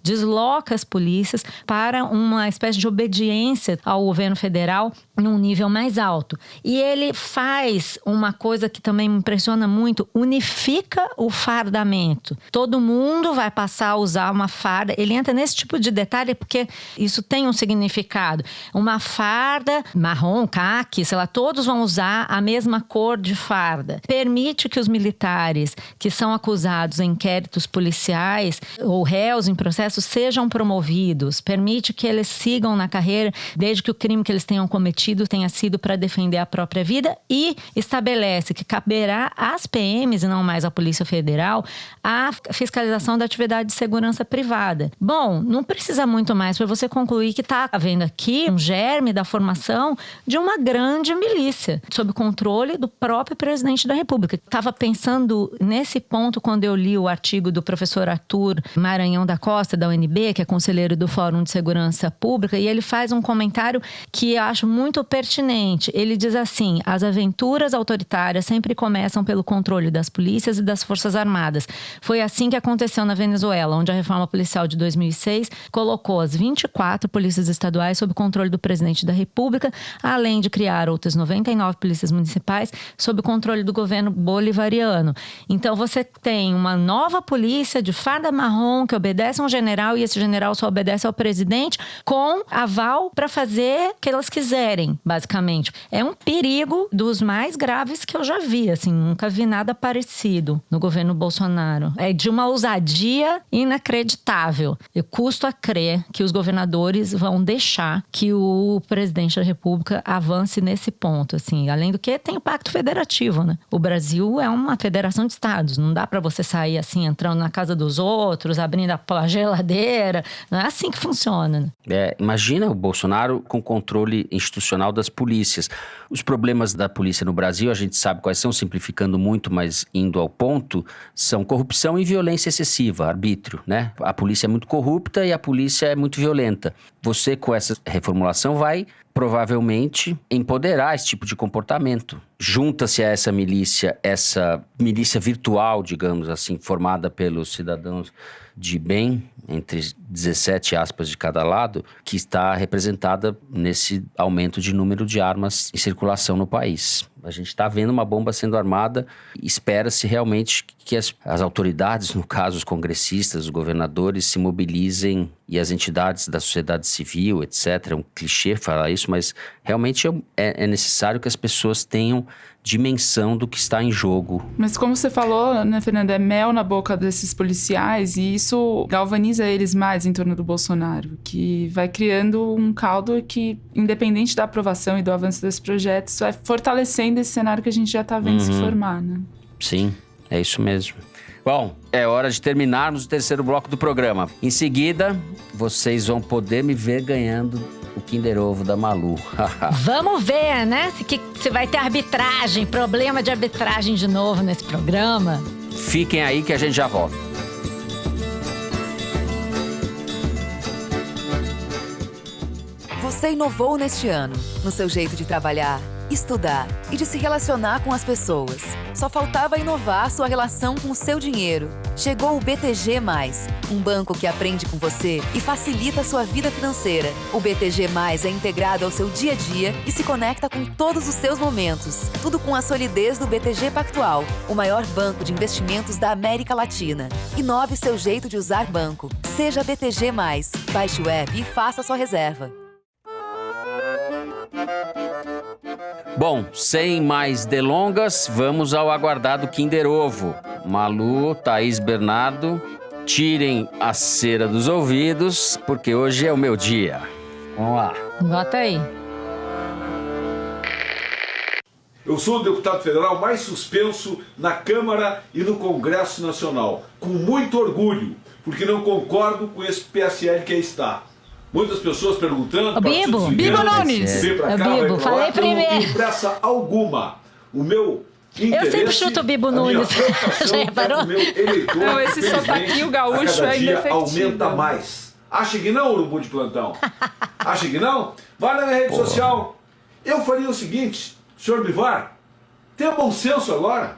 desloca as polícias para uma espécie de obediência ao governo federal num nível mais alto. E ele faz uma coisa que também me impressiona muito, unifica o fardamento. Todo mundo vai passar a usar uma farda. Ele entra nesse tipo de detalhe porque isso tem um significado. Uma farda marrom, caqui, sei lá, todos vão usar a mesma cor de farda. Permite que os militares que são acusados em inquéritos policiais ou réus em processos sejam promovidos. Permite que eles sigam na carreira desde que o crime que eles tenham cometido tenha sido para defender a própria vida e estabelece que caberá às PMs e não mais à Polícia Federal a fiscalização da atividade de segurança privada. Bom, não precisa muito mais para você concluir que está havendo aqui um germe da formação de uma grande milícia, sob controle do próprio presidente da República. Estava pensando nesse ponto quando eu li o artigo do professor Arthur Maranhão da Costa, da UNB, que é conselheiro do Fórum de Segurança Pública, e ele faz um comentário que eu acho muito pertinente. Ele diz assim: as aventuras autoritárias sempre começam pelo controle das polícias e das forças armadas. Foi assim que aconteceu na Venezuela, onde a reforma policial de 2006 colocou as 24 polícias estaduais sob controle do presidente da República, além de criar outras 99 polícias municipais sob controle do governo bolivariano. Então você tem uma nova polícia de farda marrom que obedece a um general e esse general só obedece ao presidente com aval para fazer o que elas quiserem, basicamente. É um perigo dos mais graves que eu já vi, assim, nunca vi nada parecido no governo Bolsonaro. É de uma ousadia inacreditável. viável. Eu custo a crer que os governadores vão deixar que o presidente da República avance nesse ponto, assim. Além do que, tem o Pacto Federativo, né? O Brasil é uma federação de estados. Não dá para você sair assim, entrando na casa dos outros, abrindo a geladeira. Não é assim que funciona, né? Imagina o Bolsonaro com controle institucional das polícias. Os problemas da polícia no Brasil, a gente sabe quais são, simplificando muito, mas indo ao ponto, são corrupção e violência excessiva, arbítrio, né? A polícia é muito corrupta e a polícia é muito violenta. Você, com essa reformulação, vai provavelmente empoderar esse tipo de comportamento. Junta-se a essa milícia virtual, digamos assim, formada pelos cidadãos de bem, entre 17 aspas de cada lado, que está representada nesse aumento de número de armas em circulação no país. A gente está vendo uma bomba sendo armada e espera-se realmente que as autoridades, no caso os congressistas, os governadores, se mobilizem e as entidades da sociedade civil, etc. É um clichê falar isso, mas realmente é necessário que as pessoas tenham dimensão do que está em jogo. Mas como você falou, né, Fernanda, é mel na boca desses policiais e isso galvaniza eles mais em torno do Bolsonaro, que vai criando um caldo que, independente da aprovação e do avanço desses projetos, vai fortalecendo esse cenário que a gente já está vendo se formar, né? Sim, é isso mesmo. Bom, é hora de terminarmos o terceiro bloco do programa. Em seguida, vocês vão poder me ver ganhando o Kinder Ovo da Malu. Vamos ver, né? Se vai ter arbitragem, problema de arbitragem de novo nesse programa. Fiquem aí que a gente já volta. Você inovou neste ano, no seu jeito de trabalhar, estudar e de se relacionar com as pessoas. Só faltava inovar sua relação com o seu dinheiro. Chegou o BTG+, um banco que aprende com você e facilita a sua vida financeira. O BTG+, é integrado ao seu dia a dia e se conecta com todos os seus momentos. Tudo com a solidez do BTG Pactual, o maior banco de investimentos da América Latina. Inove seu jeito de usar banco. Seja BTG+. Baixe o app e faça sua reserva. Bom, sem mais delongas, vamos ao aguardado Kinder Ovo. Malu, Thaís, Bernardo, tirem a cera dos ouvidos, porque hoje é o meu dia. Vamos lá. Bota aí. Eu sou o deputado federal mais suspenso na Câmara e no Congresso Nacional, com muito orgulho, porque não concordo com esse PSL que aí está. Muitas pessoas perguntando... Bibo Nunes! Bibo, falei primeiro. Eu não tenho pressa alguma. O meu interesse... Eu sempre chuto o Bibo Nunes. Já reparou? O meu eleitor, não, esse sotaquinho gaúcho é indefectível. Aumenta mais. Acha que não, urubu de plantão? Acha que não? Vai na minha rede social. Eu faria o seguinte, senhor Bivar, tenha bom senso agora.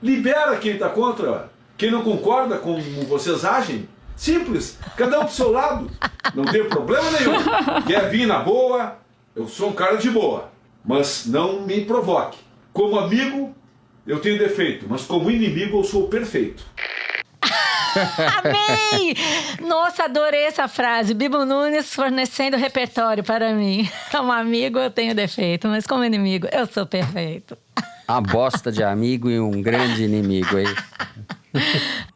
Libera quem está contra, quem não concorda com como vocês agem. Simples, cada um do seu lado, não tem problema nenhum. Quer vir na boa, eu sou um cara de boa, mas não me provoque. Como amigo, eu tenho defeito, mas como inimigo eu sou perfeito. Amei! Nossa, adorei essa frase. Bibo Nunes fornecendo repertório para mim. Como amigo eu tenho defeito, mas como inimigo eu sou perfeito. A bosta de amigo e um grande inimigo aí.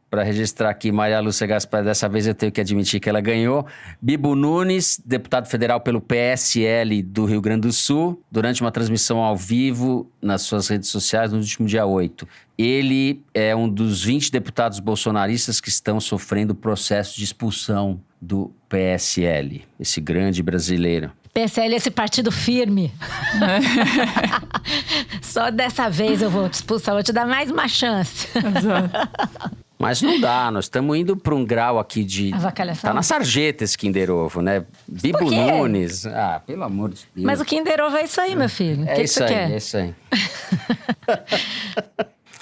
Para registrar aqui, Maria Lúcia Gaspar, dessa vez eu tenho que admitir que ela ganhou. Bibo Nunes, deputado federal pelo PSL do Rio Grande do Sul, durante uma transmissão ao vivo nas suas redes sociais no último dia 8. Ele é um dos 20 deputados bolsonaristas que estão sofrendo processo de expulsão do PSL, esse grande brasileiro. PSL é esse partido firme. Só dessa vez eu vou te expulsar, vou te dar mais uma chance. Mas não dá, nós estamos indo para um grau aqui de... Avacalhação? Tá na sarjeta esse Kinder Ovo, né? Bibo Nunes. Ah, pelo amor de Deus. Mas o Kinder Ovo é isso aí, meu filho. É isso aí, é isso aí.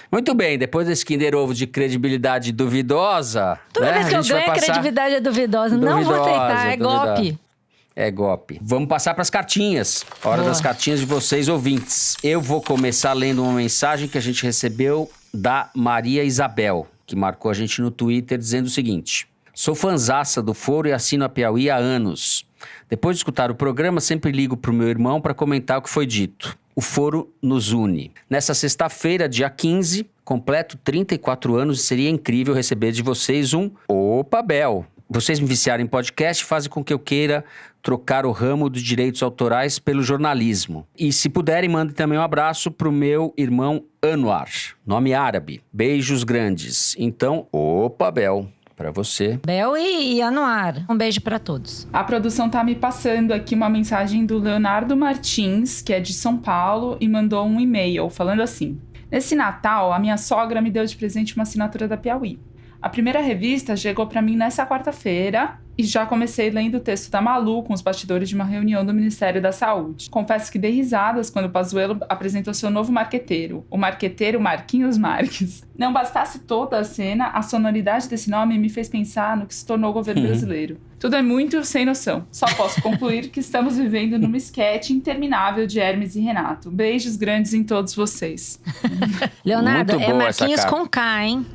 Muito bem, depois desse Kinder Ovo de credibilidade duvidosa... Toda vez que eu ganho, a credibilidade é duvidosa. Não vou aceitar, é golpe. É golpe. Vamos passar para as cartinhas. Hora das cartinhas de vocês, ouvintes. Eu vou começar lendo uma mensagem que a gente recebeu da Maria Isabel, que marcou a gente no Twitter dizendo o seguinte: sou fanzaça do Foro e assino a Piauí há anos. Depois de escutar o programa, sempre ligo pro meu irmão para comentar o que foi dito. O Foro nos une. Nessa sexta-feira, dia 15, completo 34 anos e seria incrível receber de vocês um Opa, Bel. Vocês me viciaram em podcast fazem com que eu queira trocar o ramo dos direitos autorais pelo jornalismo. E se puderem, mandem também um abraço pro meu irmão Anwar, nome árabe. Beijos grandes. Então, opa, Bel, pra você. Bel e Anwar, um beijo pra todos. A produção tá me passando aqui uma mensagem do Leonardo Martins, que é de São Paulo, e mandou um e-mail falando assim: nesse Natal, a minha sogra me deu de presente uma assinatura da Piauí. A primeira revista chegou para mim nessa quarta-feira e já comecei lendo o texto da Malu com os bastidores de uma reunião do Ministério da Saúde. Confesso que dei risadas quando o Pazuello apresentou seu novo marqueteiro, o marqueteiro Marquinhos Marques. Não bastasse toda a cena, a sonoridade desse nome me fez pensar no que se tornou o governo brasileiro. Tudo é muito sem noção. Só posso concluir que estamos vivendo numa esquete interminável de Hermes e Renato. Beijos grandes em todos vocês. Leonardo, é Marquinhos com K, hein?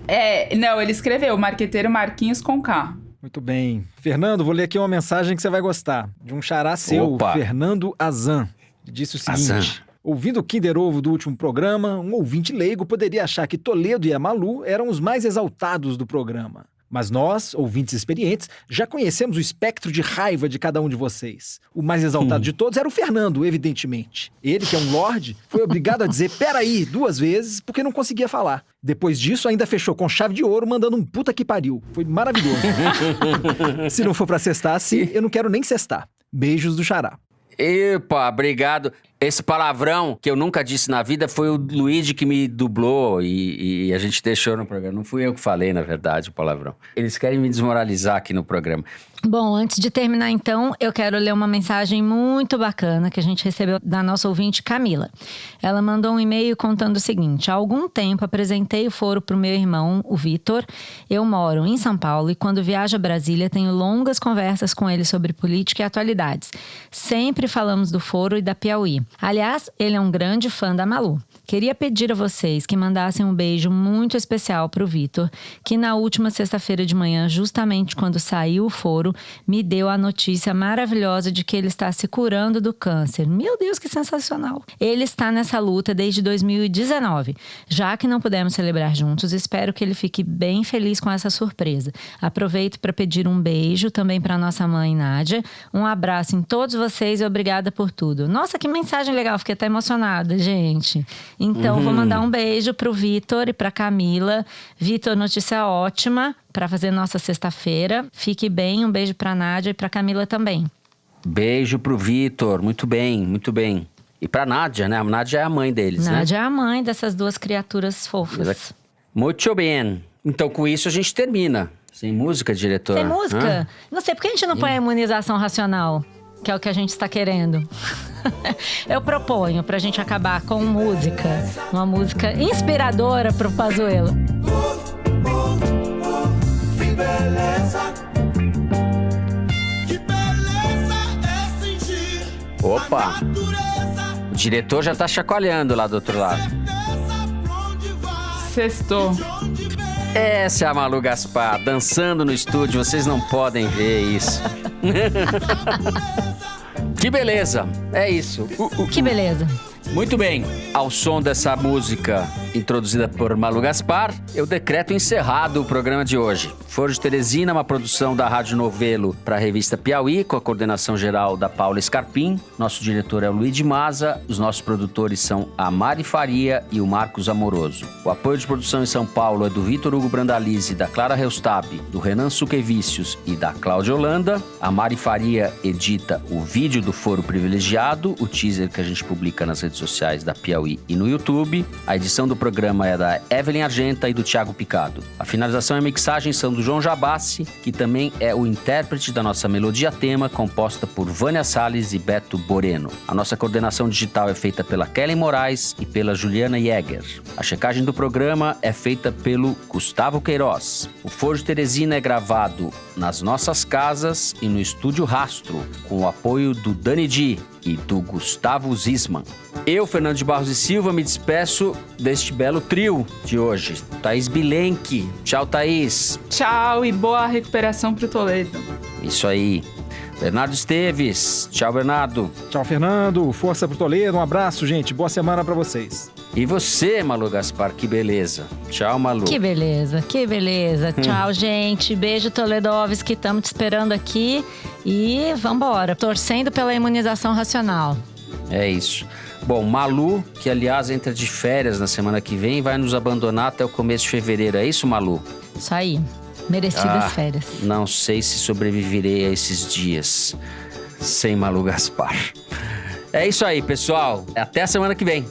Não, ele escreveu Marqueteiro Marquinhos com K. Muito bem. Fernando, vou ler aqui uma mensagem que você vai gostar. De um xará seu, Fernando Azan. Disse o seguinte: ouvindo o Kinder Ovo do último programa, um ouvinte leigo poderia achar que Toledo e a Malu eram os mais exaltados do programa. Mas nós, ouvintes experientes, já conhecemos o espectro de raiva de cada um de vocês. O mais exaltado de todos era o Fernando, evidentemente. Ele, que é um lorde, foi obrigado a dizer peraí 2 vezes porque não conseguia falar. Depois disso, ainda fechou com chave de ouro, mandando um puta que pariu. Foi maravilhoso. Se não for pra cestar assim, eu não quero nem cestar. Beijos do xará. Epa, obrigado. Esse palavrão que eu nunca disse na vida foi o Luigi que me dublou e a gente deixou no programa. Não fui eu que falei, na verdade, o palavrão. Eles querem me desmoralizar aqui no programa. Bom, antes de terminar então, eu quero ler uma mensagem muito bacana que a gente recebeu da nossa ouvinte Camila. Ela mandou um e-mail contando o seguinte: há algum tempo apresentei o foro para o meu irmão, o Vitor. Eu moro em São Paulo e quando viajo a Brasília tenho longas conversas com ele sobre política e atualidades. Sempre falamos do foro e da Piauí. Aliás, ele é um grande fã da Malu. Queria pedir a vocês que mandassem um beijo muito especial para o Vitor, que na última sexta-feira de manhã, justamente quando saiu o foro, me deu a notícia maravilhosa de que ele está se curando do câncer. Meu Deus, que sensacional! Ele está nessa luta desde 2019. Já que não pudemos celebrar juntos, espero que ele fique bem feliz com essa surpresa. Aproveito para pedir um beijo também para nossa mãe Nádia. Um abraço em todos vocês e obrigada por tudo. Nossa, que mensagem legal! Fiquei até emocionada, gente. Então, vou mandar um beijo pro Vitor e pra Camila. Vitor, notícia ótima para fazer nossa sexta-feira. Fique bem, um beijo pra Nádia e pra Camila também. Beijo pro Vitor, muito bem, muito bem. E pra Nádia, né? A Nádia é a mãe deles, né? Nádia é a mãe dessas 2 criaturas fofas. Muito bem. Então, com isso, a gente termina. Sem música, diretor? Sem música? Não sei, por que a gente não põe a imunização racional? Que é o que a gente está querendo. Eu proponho pra gente acabar com música. Uma música inspiradora pro Pazuello. Que beleza, é sentir. Opa! O diretor já tá chacoalhando lá do outro lado. Sextou. Essa é a Malu Gaspar, dançando no estúdio. Vocês não podem ver isso. Que beleza, é isso. Que beleza. Muito bem, ao som dessa música introduzida por Malu Gaspar, eu decreto encerrado o programa de hoje. Foro de Teresina, uma produção da Rádio Novelo para a revista Piauí, com a coordenação geral da Paula Scarpim. Nosso diretor é o Luiz de Maza, os nossos produtores são a Mari Faria e o Marcos Amoroso. O apoio de produção em São Paulo é do Vitor Hugo Brandalize, da Clara Reustab, do Renan Suquevicius e da Cláudia Holanda. A Mari Faria edita o vídeo do Foro Privilegiado, o teaser que a gente publica nas redes sociais da Piauí e no YouTube. A edição do programa é da Evelyn Argenta e do Thiago Picado. A finalização e a mixagem são do João Jabassi, que também é o intérprete da nossa melodia tema, composta por Vânia Salles e Beto Boreno. A nossa coordenação digital é feita pela Kellen Moraes e pela Juliana Jäger. A checagem do programa é feita pelo Gustavo Queiroz. O Foro de Teresina é gravado nas nossas casas e no Estúdio Rastro, com o apoio do Dani Di e do Gustavo Zisman. Eu, Fernando de Barros e Silva, me despeço deste belo trio de hoje. Thaís Bilenque. Tchau, Thaís. Tchau e boa recuperação pro Toledo. Isso aí. Bernardo Esteves. Tchau, Bernardo. Tchau, Fernando. Força pro Toledo. Um abraço, gente. Boa semana pra vocês. E você, Malu Gaspar, que beleza. Tchau, Malu. Que beleza, que beleza. Tchau, gente. Beijo, Toledovski. Estamos te esperando aqui. E vambora. Torcendo pela imunização racional. É isso. Bom, Malu, que aliás entra de férias na semana que vem, vai nos abandonar até o começo de fevereiro. É isso, Malu? Isso aí. Merecidas férias. Não sei se sobreviverei a esses dias sem Malu Gaspar. É isso aí, pessoal. Até a semana que vem.